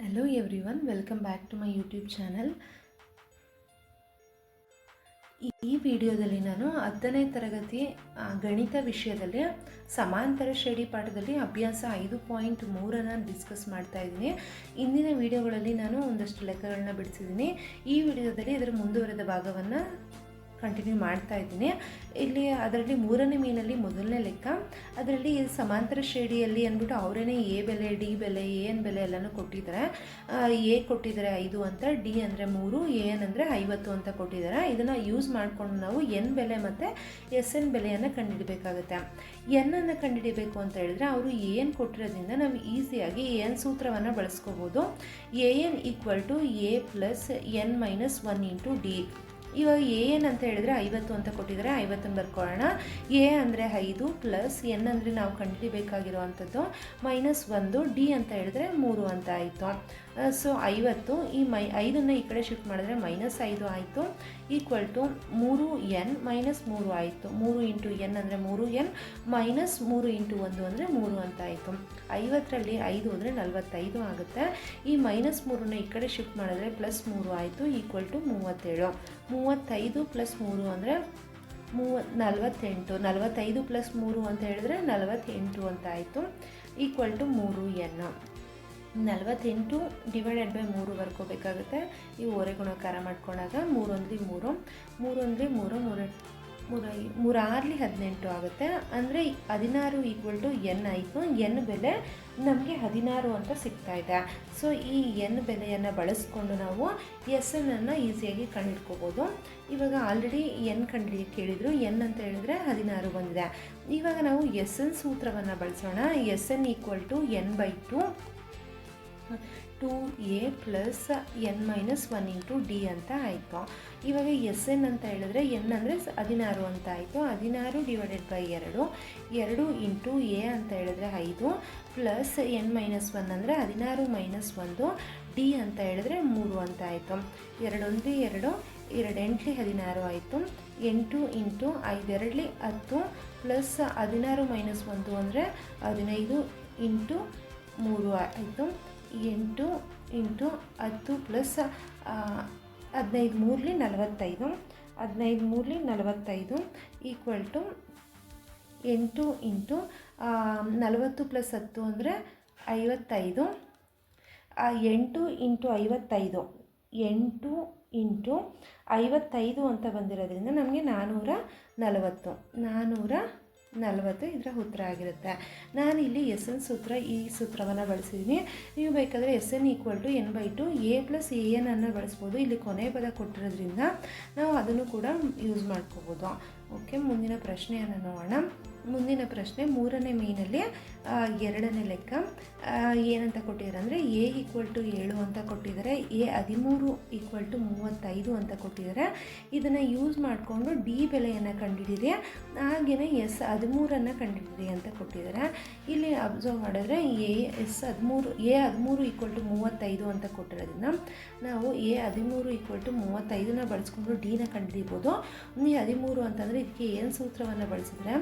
Hello everyone, welcome back to my YouTube channel. ಈ ವಿಡಿಯೋದಲ್ಲಿ ನಾನು 10ನೇ ತರಗತಿ ಗಣಿತ ವಿಷಯದಲ್ಲಿ ಸಮಾಂತರ ಶ್ರೇಣಿ ಪಾಠದಲ್ಲಿ ಅಭ್ಯಾಸ 5.3 ಡಿಸ್ಕಸ್ ಮಾಡ್ತಾ ಇದ್ದೀನಿ. ಇಂದಿನ ವಿಡಿಯೋಗಳಲ್ಲಿ ನಾನು ಒಂದಷ್ಟು ಲೆಕ್ಕಗಳನ್ನ ಬಿಡಿಸಿದ್ದೀನಿ. ಈ ವಿಡಿಯೋದಲ್ಲಿ ಇದರ ಮುಂದುವರೆದ ಭಾಗವನ್ನು ಕಂಟಿನ್ಯೂ ಮಾಡ್ತಾ ಇದ್ದೀನಿ. ಇಲ್ಲಿ ಅದರಲ್ಲಿ 3ನೇ ಮೀನಲ್ಲಿ ಮೊದಲನೇ ಲೆಕ್ಕ, ಅದರಲ್ಲಿ ಸಮಾಂತರ ಶ್ರೇಣಿಯಲ್ಲಿ ಅಂದ್ಬಿಟ್ಟು ಅವರೇನೇ ಎ ಬೆಲೆ, ಡಿ ಬೆಲೆ, ಎ ಎನ್ ಬೆಲೆ ಎಲ್ಲನೂ ಕೊಟ್ಟಿದ್ದಾರೆ. ಎ ಕೊಟ್ಟಿದ್ದಾರೆ 5 ಅಂತ, ಡಿ ಅಂದರೆ 3, ಎ ಎನ್ ಅಂದರೆ 50 ಅಂತ ಕೊಟ್ಟಿದ್ದಾರೆ. ಇದನ್ನು ಯೂಸ್ ಮಾಡಿಕೊಂಡು ನಾವು ಎನ್ ಬೆಲೆ ಮತ್ತು ಎಸ್ ಎನ್ ಬೆಲೆಯನ್ನು ಕಂಡುಹಿಡಬೇಕಾಗುತ್ತೆ. ಎನ್ನನ್ನು ಕಂಡುಹಿಡಬೇಕು ಅಂತ ಹೇಳಿದ್ರೆ ಅವರು ಎ ಎನ್ ಕೊಟ್ಟಿರೋದ್ರಿಂದ ನಾವು ಈಸಿಯಾಗಿ ಎ ಎನ್ ಸೂತ್ರವನ್ನು ಬಳಸ್ಕೋಬೋದು. A N equal to A plus N minus 1 into D. ಇವಾಗ ಎ ಎನ್ ಅಂತ ಹೇಳಿದ್ರೆ 50 ಅಂತ ಕೊಟ್ಟಿದ್ದಾರೆ, 50 ಬರ್ಕೊಳ್ಳೋಣ. ಎ ಅಂದರೆ 5 ಪ್ಲಸ್ ಎನ್ ಅಂದರೆ ನಾವು ಕಂಡುಹಿಡಿಬೇಕಾಗಿರುವಂಥದ್ದು -1, ಡಿ ಅಂತ ಹೇಳಿದ್ರೆ 3 ಅಂತ ಆಯಿತು. ಸೊ 50 ಈ 5ನ್ನು ಈ ಕಡೆ ಶಿಫ್ಟ್ ಮಾಡಿದ್ರೆ -5 ಆಯಿತು, ಈಕ್ವಲ್ ಟು 3n -3 ಆಯಿತು. 3 ಇಂಟು ಎನ್ ಅಂದರೆ 3n ಮೈನಸ್ 3 ಇಂಟು 1 ಅಂದರೆ 3 ಅಂತ ಆಯಿತು. 50ರಲ್ಲಿ 5 ಅಂದರೆ 45 ಆಗುತ್ತೆ. ಈ -3ನ ಈ ಕಡೆ ಶಿಫ್ಟ್ ಮಾಡಿದ್ರೆ +3 ಆಯಿತು, ಈಕ್ವಲ್ ಟು 37. 35 + 3 ಅಂದರೆ 48. 45 + 3 ಅಂತ ಹೇಳಿದ್ರೆ 48 ಅಂತ ಆಯಿತು, equal to 3n. 48 divided by 3 ಬರ್ಕೋಬೇಕಾಗುತ್ತೆ. ಈ ಓರೆ ಗುಣಕಾರ ಮಾಡ್ಕೊಂಡಾಗ 3 1 3, 3 1 3, 3 6 18 ಆಗುತ್ತೆ. ಅಂದರೆ 16 ಈಕ್ವಲ್ ಟು ಎನ್ ಆಯಿತು. ಎನ್ ಬೆಲೆ ನಮಗೆ 16 ಅಂತ ಸಿಗ್ತಾ ಇದೆ. ಸೊ ಈ ಎನ್ ಬೆಲೆಯನ್ನು ಬಳಸ್ಕೊಂಡು ನಾವು ಎಸ್ ಎನ್ನನ್ನು ಈಸಿಯಾಗಿ ಕಂಡುಹಿಡ್ಕೋಬೋದು. ಇವಾಗ ಆಲ್ರೆಡಿ ಎನ್ ಕಂಡುಹಿಡಿಯೋಕ್ಕೆ ಕೇಳಿದರು. ಎನ್ ಅಂತ ಹೇಳಿದ್ರೆ 16 ಬಂದಿದೆ. ಇವಾಗ ನಾವು ಎಸ್ ಎನ್ ಸೂತ್ರವನ್ನು ಬಳಸೋಣ. S N equal to N by 2a plus N minus 1 into D ಅಂತ ಆಯಿತು. ಇವಾಗ ಎಸ್ ಎನ್ ಅಂತ ಹೇಳಿದ್ರೆ ಎನ್ ಅಂದರೆ 16 ಅಂತ ಆಯಿತು. 16 ಡಿವೈಡೆಡ್ ಬೈ 2 ಇಂಟು ಎ ಅಂತ ಹೇಳಿದ್ರೆ 5 ಪ್ಲಸ್ ಎನ್ ಮೈನಸ್ 1 ಅಂದರೆ 16 ಮೈನಸ್ 1, ಡಿ ಅಂತ ಹೇಳಿದ್ರೆ 3 ಅಂತ ಆಯಿತು. 2 1 2, 2 8 16 ಆಯಿತು. 8 ಇಂಟು 5 2 10 ಪ್ಲಸ್ 16 ಮೈನಸ್ 1 ಅಂದರೆ 15 ಇಂಟು 3 ಆಯಿತು. 8 into 10 plus 15 3 45, 15 3 45 equal to 8 into 40 plus 10 ಅಂದರೆ 55. 8 ಇಂಟು 55, 8 ಇಂಟು 55 ಅಂತ ಬಂದಿರೋದ್ರಿಂದ ನಮಗೆ 440 ಇದರ ಉತ್ತರ ಆಗಿರುತ್ತೆ. ನಾನು ಇಲ್ಲಿ ಎಸ್ ಎನ್ ಸೂತ್ರ, ಈ ಸೂತ್ರವನ್ನು ಬಳಸಿದ್ದೀನಿ. ನೀವು ಬೇಕಾದರೆ S N equal to N by 2 A plus A N ಅನ್ನು ಬಳಸ್ಬೋದು. ಇಲ್ಲಿ ಕೊನೆ ಪದ ಕೊಟ್ಟಿರೋದ್ರಿಂದ ನಾವು ಅದನ್ನು ಕೂಡ ಯೂಸ್ ಮಾಡ್ಕೋಬೋದು. ಓಕೆ, ಮುಂದಿನ ಪ್ರಶ್ನೆಯನ್ನು ನೋಡೋಣ. ಮುಂದಿನ ಪ್ರಶ್ನೆ 3ನೇ ಮೀನಲ್ಲಿ 2ನೇ ಲೆಕ್ಕ. ಏನಂತ ಕೊಟ್ಟಿದ್ದಾರೆ ಅಂದರೆ ಎ ಈಕ್ವಲ್ ಟು 7 ಅಂತ ಕೊಟ್ಟಿದ್ದಾರೆ, ಎ 13 ಈಕ್ವಲ್ ಟು 35 ಅಂತ ಕೊಟ್ಟಿದ್ದಾರೆ. ಇದನ್ನು ಯೂಸ್ ಮಾಡಿಕೊಂಡು ಡಿ ಬೆಲೆಯನ್ನು ಕಂಡುಹಿಡಿಯಿರಿ, ಹಾಗೆಯೇ ಎಸ್ 13 ಕಂಡುಹಿಡಿಯಿರಿ ಅಂತ ಕೊಟ್ಟಿದ್ದಾರೆ. ಇಲ್ಲಿ ಅಬ್ಸರ್ವ್ ಮಾಡಿದ್ರೆ ಎ 13 ಈಕ್ವಲ್ ಟು 35 ಅಂತ ಕೊಟ್ಟಿರೋದ್ರಿಂದ ನಾವು ಎ 13 ಈಕ್ವಲ್ ಟು 35ನ ಬಳಸ್ಕೊಂಡು ಡಿನ ಕಂಡುಹಿಡಿಬೋದು. ಈ 13 ಅಂತಂದರೆ ಇದಕ್ಕೆ ಏನು ಸೂತ್ರವನ್ನು ಬಳಸಿದ್ರೆ,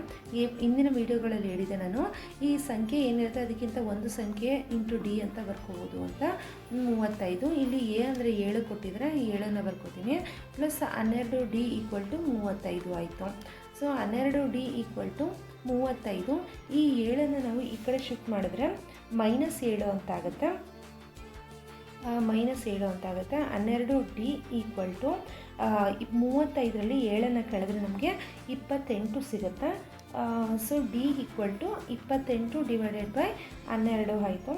ಹಿಂದಿನ ವೀಡಿಯೋಗಳಲ್ಲಿ ಹೇಳಿದೆ ನಾನು, ಈ ಸಂಖ್ಯೆ ಏನಿರುತ್ತೆ ಅದಕ್ಕಿಂತ ಒಂದು ಸಂಖ್ಯೆ ಇಂಟು ಡಿ ಅಂತ ಬರ್ಕೋಬೋದು ಅಂತ. 35 ಇಲ್ಲಿ ಎ ಅಂದರೆ 7 ಕೊಟ್ಟಿದ್ರೆ 7ನ್ನು ಬರ್ಕೋತೀನಿ, ಪ್ಲಸ್ 12 ಡಿ ಈಕ್ವಲ್ ಟು 35 ಆಯಿತು. So 12 D equal to 35. ಈ 7ನ್ನು ನಾವು ಈ ಕಡೆ ಶಿಫ್ಟ್ ಮಾಡಿದ್ರೆ -7 ಅಂತ ಆಗುತ್ತೆ, -7 ಅಂತ ಆಗುತ್ತೆ. 12 ಡಿ ಈಕ್ವಲ್ ಟು 35ರಲ್ಲಿ 7ನ್ನು ಕಳೆದ್ರೆ ನಮಗೆ 28 ಸಿಗುತ್ತೆ. So D equal to 28 divided by 12 ಆಯಿತು.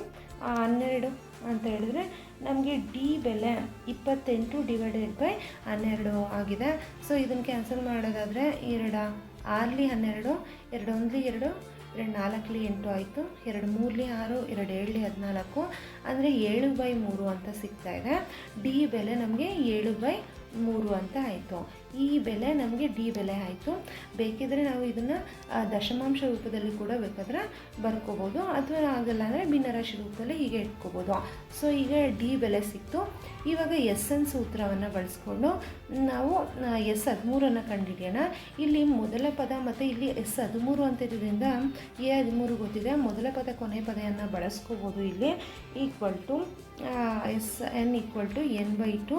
12 ಅಂತ ಹೇಳಿದ್ರೆ ನಮಗೆ ಡಿ ಬೆಲೆ 28 ಡಿವೈಡೆಡ್ ಬೈ 12 ಆಗಿದೆ. ಸೊ ಇದನ್ನು ಕ್ಯಾನ್ಸಲ್ ಮಾಡೋದಾದರೆ 2 6 12, 2 1 2, 2 4 8 ಆಯಿತು. 2 3 6, 2 7 14 ಅಂದರೆ 7/3 ಅಂತ ಸಿಗ್ತಾ ಇದೆ. ಡಿ ಬೆಲೆ ನಮಗೆ 7/3 ಅಂತ ಆಯಿತು. ಈ ಬೆಲೆ ನಮಗೆ ಡಿ ಬೆಲೆ ಆಯಿತು. ಬೇಕಿದ್ದರೆ ನಾವು ಇದನ್ನು ದಶಮಾಂಶ ರೂಪದಲ್ಲಿ ಕೂಡ ಬೇಕಾದರೆ ಬರ್ಕೋಬೋದು, ಅಥವಾ ಆಗಲ್ಲ ಅಂದರೆ ಭಿನ್ನರಾಶಿ ರೂಪದಲ್ಲಿ ಹೀಗೆ ಇಟ್ಕೋಬೋದು. ಸೊ ಈಗ ಡಿ ಬೆಲೆ ಸಿಕ್ತು. ಇವಾಗ ಎಸ್ ಎನ್ ಸೂತ್ರವನ್ನು ಬಳಸ್ಕೊಂಡು ನಾವು S13 ಕಂಡುಹಿಡಿಯೋಣ. ಇಲ್ಲಿ ಮೊದಲ ಪದ ಮತ್ತು ಇಲ್ಲಿ S13 ಅಂತ ಇರೋದ್ರಿಂದ A13 ಗೊತ್ತಿದೆ, ಮೊದಲ ಪದ ಕೊನೆ ಪದವನ್ನು ಬಳಸ್ಕೋಬೋದು. ಇಲ್ಲಿ equal to SN = n/2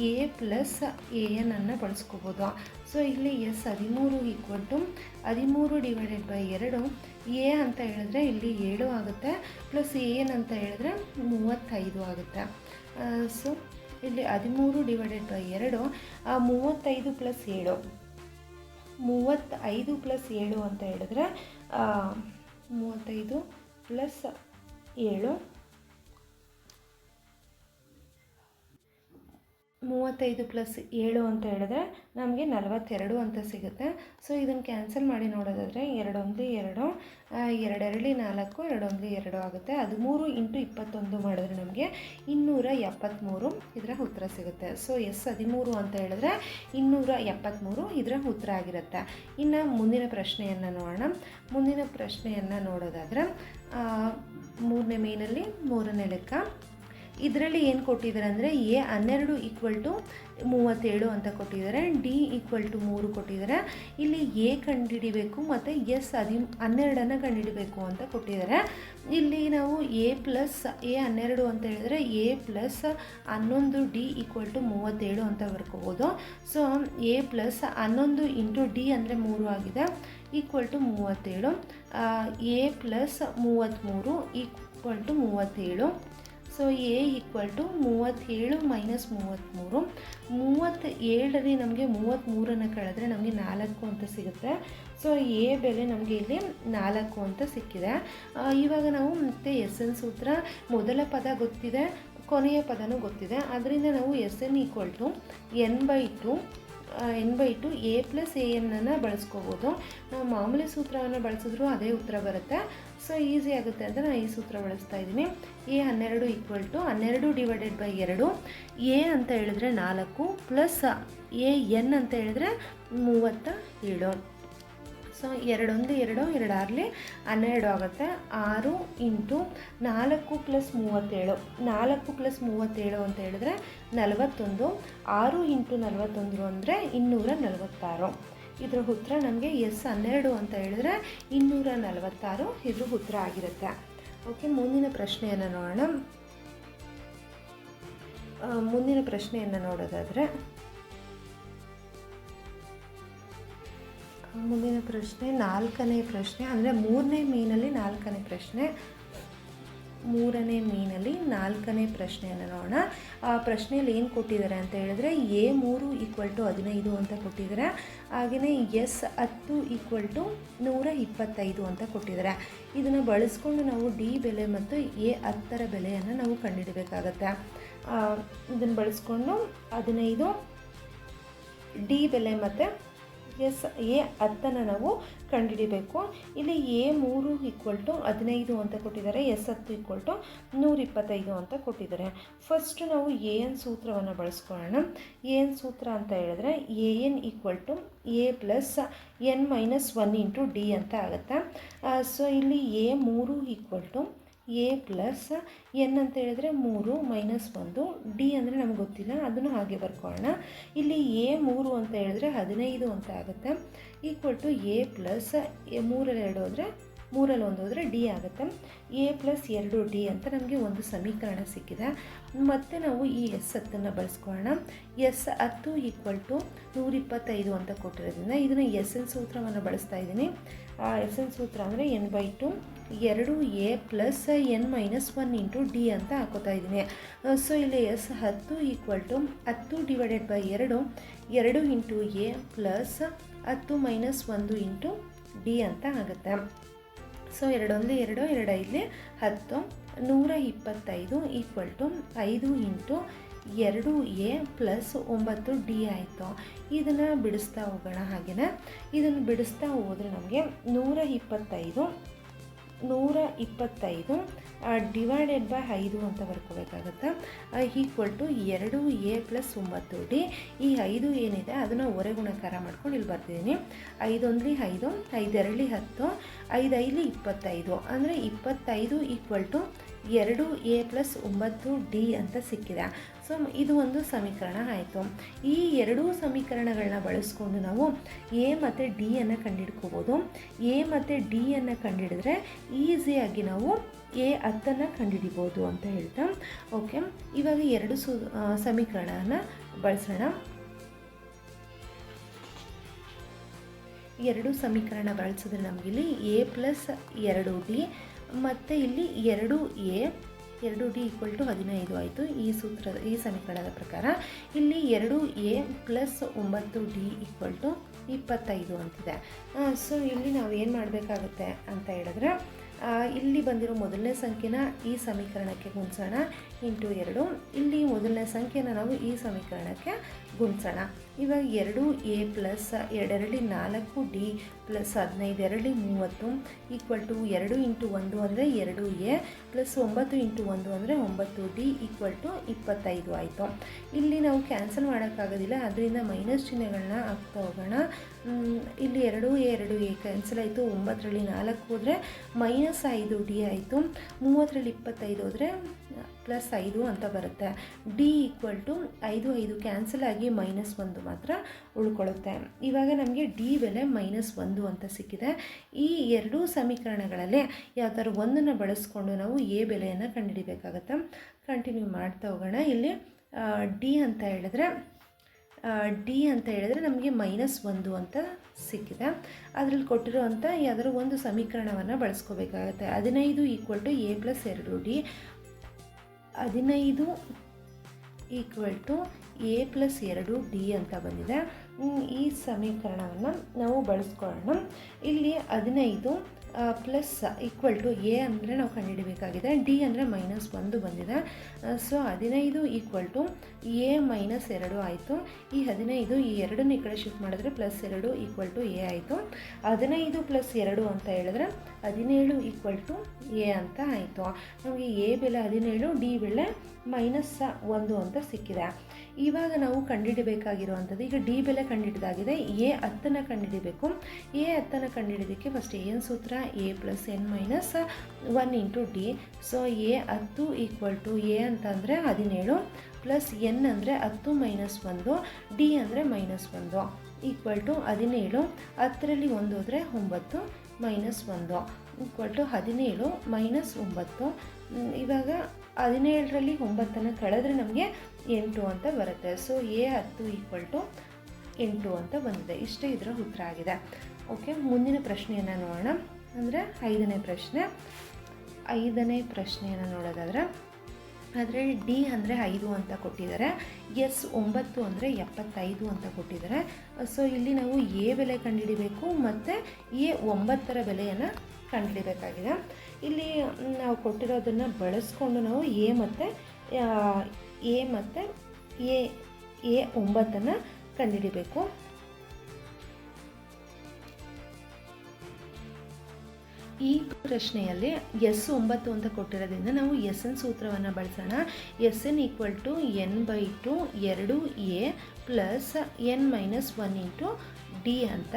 A plus AN ಅನ್ನು ಬಳಸ್ಕೋಬೋದು. ಸೊ ಇಲ್ಲಿ S13 = 13/2 A ಅಂತ ಹೇಳಿದ್ರೆ ಇಲ್ಲಿ 7 ಆಗುತ್ತೆ, ಪ್ಲಸ್ AN ಅಂತ ಹೇಳಿದ್ರೆ 35 ಆಗುತ್ತೆ. ಸೊ ಇಲ್ಲಿ 13/2 35 ಪ್ಲಸ್ 7 35 ಪ್ಲಸ್ 7 ಅಂತ ಹೇಳಿದ್ರೆ 35 ಪ್ಲಸ್ 7 35 ಪ್ಲಸ್ 7 ಅಂತ ಹೇಳಿದ್ರೆ ನಮಗೆ 42 ಅಂತ ಸಿಗುತ್ತೆ. ಸೊ ಇದನ್ನು ಕ್ಯಾನ್ಸಲ್ ಮಾಡಿ ನೋಡೋದಾದರೆ 2 1 2 2 4 2 2 ಆಗುತ್ತೆ. 13 × 21 ಮಾಡಿದ್ರೆ ನಮಗೆ 273 ಇದರ ಉತ್ತರ ಸಿಗುತ್ತೆ. ಸೊ S13 ಅಂತ ಹೇಳಿದ್ರೆ 273 ಇದರ ಉತ್ತರ ಆಗಿರುತ್ತೆ. ಇನ್ನು ಮುಂದಿನ ಪ್ರಶ್ನೆಯನ್ನು ನೋಡೋಣ. ಮುಂದಿನ ಪ್ರಶ್ನೆಯನ್ನು ನೋಡೋದಾದರೆ 3ನೇ ಮೇನಲ್ಲಿ 3ನೇ ಲೆಕ್ಕ. ಇದರಲ್ಲಿ ಏನು ಕೊಟ್ಟಿದ್ದಾರೆ ಅಂದರೆ A12 = 37 ಅಂತ ಕೊಟ್ಟಿದ್ದಾರೆ, D = 3 ಕೊಟ್ಟಿದ್ದಾರೆ. ಇಲ್ಲಿ A ಕಂಡುಹಿಡಿಬೇಕು ಮತ್ತು S12 ಕಂಡುಹಿಡಿಬೇಕು ಅಂತ ಕೊಟ್ಟಿದ್ದಾರೆ. ಇಲ್ಲಿ ನಾವು A12 ಅಂತ ಹೇಳಿದ್ರೆ A + 11 D = 37 ಅಂತ ಬರ್ಕೋಬೋದು. ಸೊ A + 11 × D ಅಂದರೆ 3 ಆಗಿದೆ, = 37. A + 33 = 37. So A = 37 - 33. 37ರಲ್ಲಿ ನಮಗೆ 33 ಕಳೆದ್ರೆ ನಮಗೆ 4 ಅಂತ ಸಿಗುತ್ತೆ. ಸೊ A ಬೆಲೆ ನಮಗೆ ಇಲ್ಲಿ 4 ಅಂತ ಸಿಕ್ಕಿದೆ. ಇವಾಗ ನಾವು ಮತ್ತೆ SN ಸೂತ್ರ, ಮೊದಲ ಪದ ಗೊತ್ತಿದೆ, ಕೊನೆಯ ಪದನೂ ಗೊತ್ತಿದೆ. ಅದರಿಂದ ನಾವು SN = n/2 A plus AN ಅನ್ನು ಬಳಸ್ಕೋಬೋದು. ನಾವು ಮಾಮೂಲಿ ಸೂತ್ರವನ್ನು ಬಳಸಿದ್ರೂ ಅದೇ ಉತ್ತರ ಬರುತ್ತೆ. ಸೊ ಈಸಿ ಆಗುತ್ತೆ ಅಂತ ನಾನು ಈ ಸೂತ್ರ ಬಳಸ್ತಾ ಇದ್ದೀನಿ. A12 = 12/2 A ಅಂತ ಹೇಳಿದ್ರೆ 4 ಪ್ಲಸ್ AN ಅಂತ ಹೇಳಿದ್ರೆ 37. ಸೊ 2 1 2 2 6 12 ಆಗುತ್ತೆ. 6 × 4 + 37 4 + 37 ಅಂತ ಹೇಳಿದ್ರೆ 41. 6 × 41 ಅಂದರೆ 246. ಇದರ ಉತ್ತರ ನಮಗೆ S12 ಅಂತ ಹೇಳಿದ್ರೆ 246 ಇದ್ರ ಉತ್ತರ ಆಗಿರುತ್ತೆ. ಓಕೆ, ಮುಂದಿನ ಪ್ರಶ್ನೆಯನ್ನು ನೋಡೋಣ. ಮುಂದಿನ ಪ್ರಶ್ನೆಯನ್ನು ನೋಡೋದಾದರೆ ಮುಂದಿನ ಪ್ರಶ್ನೆ 4ನೇ ಪ್ರಶ್ನೆ, ಅಂದರೆ 3ನೇ ಮೀನಲ್ಲಿ 4ನೇ ಪ್ರಶ್ನೆ. 3ನೇ ಮೀನಲ್ಲಿ 4ನೇ ಪ್ರಶ್ನೆಯನ್ನು ನೋಡೋಣ. ಆ ಪ್ರಶ್ನೆಯಲ್ಲಿ ಏನು ಕೊಟ್ಟಿದ್ದಾರೆ ಅಂತ ಹೇಳಿದ್ರೆ A3 = 15 ಅಂತ ಕೊಟ್ಟಿದ್ದಾರೆ. ಹಾಗೆಯೇ S10 = 125 ಅಂತ ಕೊಟ್ಟಿದ್ದಾರೆ. ಇದನ್ನು ಬಳಸ್ಕೊಂಡು ನಾವು D ಬೆಲೆ ಮತ್ತು A10 ಬೆಲೆಯನ್ನು ನಾವು ಕಂಡುಹಿಡಬೇಕಾಗತ್ತೆ. ಇದನ್ನು ಬಳಸ್ಕೊಂಡು 15 D ಬೆಲೆ ಮತ್ತು A10 ನಾವು ಕಂಡುಹಿಡಿಬೇಕು. ಇಲ್ಲಿ A3 = 15 ಅಂತ ಕೊಟ್ಟಿದ್ದಾರೆ, S10 = 125 ಅಂತ ಕೊಟ್ಟಿದ್ದಾರೆ. ಫಸ್ಟ್ ನಾವು AN ಸೂತ್ರವನ್ನು ಬಳಸ್ಕೊಳ್ಳೋಣ. AN ಸೂತ್ರ ಅಂತ ಹೇಳಿದ್ರೆ AN = A + n - 1 × D ಅಂತ ಆಗುತ್ತೆ. ಸೊ ಇಲ್ಲಿ A3 = A + n ಅಂತ ಹೇಳಿದ್ರೆ 3 - 1 D ಅಂದರೆ ನಮ್ಗೆ ಗೊತ್ತಿಲ್ಲ, ಅದನ್ನು ಹಾಗೆ ಬರ್ಕೊಳ್ಳೋಣ. ಇಲ್ಲಿ A3 ಅಂತ ಹೇಳಿದ್ರೆ 15 ಅಂತ ಆಗುತ್ತೆ, = A + 3ರಲ್ಲಿ 2 ಹೋದರೆ 3ರಲ್ಲಿ 1 ಹೋದರೆ D ಆಗುತ್ತೆ. A + 2D ಅಂತ ನಮಗೆ ಒಂದು ಸಮೀಕರಣ ಸಿಕ್ಕಿದೆ. ಮತ್ತು ನಾವು ಈ S10 ಬಳಸ್ಕೊಳ್ಳೋಣ. S10 = 125 ಅಂತ ಕೊಟ್ಟಿರೋದ್ರಿಂದ ಇದನ್ನು SN ಸೂತ್ರವನ್ನು ಬಳಸ್ತಾ ಇದ್ದೀನಿ. SN ಸೂತ್ರ ಅಂದರೆ n/2 2A + n - 1 × D ಅಂತ ಹಾಕೋತಾ ಇದ್ದೀನಿ. ಸೊ ಇಲ್ಲಿ S10 = 10/2 2 × A + 10 - 1 × D ಅಂತ ಆಗುತ್ತೆ. ಸೊ 2 1 2 2 5 10 125 = 5 × 2A + 9 D ಆಯಿತು. ಇದನ್ನು ಬಿಡಿಸ್ತಾ ಹೋಗೋಣ. ಹಾಗೆಯೇ ಇದನ್ನು ಬಿಡಿಸ್ತಾ ಹೋದರೆ ನಮಗೆ 125 ಡಿವೈಡೆಡ್ ಬೈ 5 ಅಂತ ಬರ್ಕೋಬೇಕಾಗತ್ತೆ. Equal to 2a plus 9d. ಈ 5 ಏನಿದೆ ಅದನ್ನು ಹೊರೆ ಗುಣಕಾರ ಮಾಡ್ಕೊಂಡು ಇಲ್ಲಿ ಬರ್ತಿದ್ದೀನಿ. 5 1 5, 5 2 10, 5 5 25, ಅಂದರೆ 25 equal to 2a plus 9d ಅಂತ ಸಿಕ್ಕಿದೆ. ಸೊ ಇದು ಒಂದು ಸಮೀಕರಣ ಆಯಿತು. ಈ ಎರಡೂ ಸಮೀಕರಣಗಳನ್ನ ಬಳಸ್ಕೊಂಡು ನಾವು ಎ ಮತ್ತು ಡಿ ಅನ್ನು ಕಂಡುಹಿಡ್ಕೋಬೋದು. ಎ ಮತ್ತು ಡಿ ಅನ್ನು ಕಂಡುಹಿಡಿದ್ರೆ ಈಸಿಯಾಗಿ ನಾವು ಎ 10 ಕಂಡುಹಿಡಿಬೋದು ಅಂತ ಹೇಳ್ತಾ, ಓಕೆ, ಇವಾಗ ಎರಡು ಸಮೀಕರಣನ ಬಳಸೋಣ. ಎರಡು ಸಮೀಕರಣ ಬಳಸಿದ್ರೆ ನಮಗಿಲ್ಲಿ ಎ ಪ್ಲಸ್ 2d ಮತ್ತು ಇಲ್ಲಿ 2a 2d ಈಕ್ವಲ್ ಟು 15 ಆಯಿತು. ಈ ಸಮೀಕರಣದ ಪ್ರಕಾರ ಇಲ್ಲಿ 2a plus 9d equal to 25 ಅಂತಿದೆ. ಸೊ ಇಲ್ಲಿ ನಾವು ಏನು ಮಾಡಬೇಕಾಗುತ್ತೆ ಅಂತ ಹೇಳಿದ್ರೆ, ಇಲ್ಲಿ ಬಂದಿರೋ ಮೊದಲನೇ ಸಂಖ್ಯೆನ ಈ ಸಮೀಕರಣಕ್ಕೆ ಗುಣಿಸೋಣ ಇಂಟು 2. ಇಲ್ಲಿ ಮೊದಲನೇ ಸಂಖ್ಯೆನ ನಾವು ಈ ಸಮೀಕರಣಕ್ಕೆ ಗುಣಿಸೋಣ. ಇವಾಗ 2a plus 2 4d plus 15 2 30 equal to 2 into 1 ಅಂದರೆ 2a ಪ್ಲಸ್ 9 ಇಂಟು 1 ಅಂದರೆ 9d ಈಕ್ವಲ್ ಟು 25 ಆಯಿತು. ಇಲ್ಲಿ ನಾವು ಕ್ಯಾನ್ಸಲ್ ಮಾಡೋಕ್ಕಾಗೋದಿಲ್ಲ, ಅದರಿಂದ ಮೈನಸ್ ಚಿಹ್ನೆಗಳನ್ನ ಹಾಕ್ತಾ ಹೋಗೋಣ. ಇಲ್ಲಿ 2a 2a ಕ್ಯಾನ್ಸಲ್ ಆಯಿತು. 9ರಲ್ಲಿ 4 ಹೋದರೆ ಮೈನಸ್ 5d ಆಯಿತು. 30ರಲ್ಲಿ 25 ಹೋದರೆ ಪ್ಲಸ್ 5 ಅಂತ ಬರುತ್ತೆ. ಡಿ ಈಕ್ವಲ್ ಟು 5 5 ಕ್ಯಾನ್ಸಲ್ ಆಗಿ -1 ಮಾತ್ರ ಉಳ್ಕೊಳ್ಳುತ್ತೆ. ಇವಾಗ ನಮಗೆ ಡಿ ಬೆಲೆ -1 ಅಂತ ಸಿಕ್ಕಿದೆ. ಈ ಎರಡೂ ಸಮೀಕರಣಗಳಲ್ಲಿ ಯಾವ್ದಾದ್ರು ಒಂದನ್ನು ಬಳಸ್ಕೊಂಡು ನಾವು ಎ ಬೆಲೆಯನ್ನು ಕಂಡುಹಿಡಿಬೇಕಾಗತ್ತೆ. ಕಂಟಿನ್ಯೂ ಮಾಡ್ತಾ ಹೋಗೋಣ. ಇಲ್ಲಿ ಡಿ ಅಂತ ಹೇಳಿದ್ರೆ ನಮಗೆ -1 ಅಂತ ಸಿಕ್ಕಿದೆ. ಅದರಲ್ಲಿ ಕೊಟ್ಟಿರೋವಂಥ ಯಾವ್ದಾದ್ರು ಒಂದು ಸಮೀಕರಣವನ್ನು ಬಳಸ್ಕೋಬೇಕಾಗತ್ತೆ. 15 equal to a plus 2d, 15 equal to a plus 2d ಅಂತ ಬಂದಿದೆ. ಈ ಸಮೀಕರಣವನ್ನು ನಾವು ಬಳಸ್ಕೊಳ್ಳೋಣ. ಇಲ್ಲಿ 15 ಪ್ಲಸ್ ಈಕ್ವಲ್ ಟು ಎ ಅಂದರೆ ನಾವು ಕಂಡುಹಿಡಬೇಕಾಗಿದೆ, ಡಿ ಅಂದರೆ -1 ಬಂದಿದೆ. ಸೊ 15 ಈಕ್ವಲ್ ಟು ಎ -2 ಆಯಿತು. ಈ 15 ಈ 2 ಈ ಕಡೆ ಶಿಫ್ಟ್ ಮಾಡಿದ್ರೆ +2 ಈಕ್ವಲ್ ಟು ಎ ಆಯಿತು. 15 ಪ್ಲಸ್ 2 ಅಂತ ಹೇಳಿದ್ರೆ 17 ಈಕ್ವಲ್ ಟು ಎ ಅಂತ ಆಯಿತು. ನಮಗೆ ಎ ಬೆಲೆ 17, ಡಿ ಬೆಲೆ -1 ಅಂತ ಸಿಕ್ಕಿದೆ. ಇವಾಗ ನಾವು ಕಂಡುಹಿಡಬೇಕಾಗಿರುವಂಥದ್ದು, ಈಗ ಡಿ ಬೆಲೆ ಕಂಡುಹಿಡಿದಾಗಿದೆ, ಎ 10 ಕಂಡುಹಿಡಬೇಕು. ಎ 10 ಕಂಡುಹಿಡಿಯೋದಕ್ಕೆ ಫಸ್ಟ್ ಏನು ಸೂತ್ರ, A plus n minus 1 into D. So A 10 equal to A ಅಂತಂದರೆ 17 ಪ್ಲಸ್ ಎನ್ ಅಂದರೆ 10 ಮೈನಸ್ 1, ಡಿ ಅಂದರೆ -1 ಈಕ್ವಲ್ ಟು 17. 10ರಲ್ಲಿ 1 ಹೋದರೆ 9 ಮೈನಸ್ 1 ಈಕ್ವಲ್ ಟು 17 ಮೈನಸ್ 9. ಇವಾಗ 17ರಲ್ಲಿ 9 ಕಳೆದ್ರೆ ನಮಗೆ 8 ಅಂತ ಬರುತ್ತೆ. ಸೊ ಎ 10 ಈಕ್ವಲ್ ಟು 8 ಅಂತ ಬಂದಿದೆ. ಇಷ್ಟೇ ಇದರ ಉತ್ತರ ಆಗಿದೆ. ಓಕೆ, ಮುಂದಿನ ಪ್ರಶ್ನೆಯನ್ನು ನೋಡೋಣ. ಅಂದರೆ 5ನೇ ಪ್ರಶ್ನೆ. 5ನೇ ಪ್ರಶ್ನೆಯನ್ನು ನೋಡೋದಾದರೆ ಅದರಲ್ಲಿ ಡಿ ಅಂದರೆ 5 ಅಂತ ಕೊಟ್ಟಿದ್ದಾರೆ, ಎಸ್ 9 ಅಂದರೆ 75 ಅಂತ ಕೊಟ್ಟಿದ್ದಾರೆ. ಸೊ ಇಲ್ಲಿ ನಾವು ಎ ಬೆಲೆ ಕಂಡುಹಿಡಿಬೇಕು ಮತ್ತು ಎ 9ರ ಬೆಲೆಯನ್ನು ಕಂಡುಹಿಡಿಬೇಕಾಗಿದೆ. ಇಲ್ಲಿ ನಾವು ಕೊಟ್ಟಿರೋದನ್ನು ಬಳಸ್ಕೊಂಡು ನಾವು ಎ ಮತ್ತು ಎ 9 ಕಂಡುಹಿಡಿಬೇಕು. ಈ ಪ್ರಶ್ನೆಯಲ್ಲಿ ಎಸ್ 9 ಅಂತ ಕೊಟ್ಟಿರೋದ್ರಿಂದ ನಾವು ಎಸ್ ಎನ್ ಸೂತ್ರವನ್ನು ಬಳಸೋಣ. S N equal to n/2 2a plus n-1 into D ಅಂತ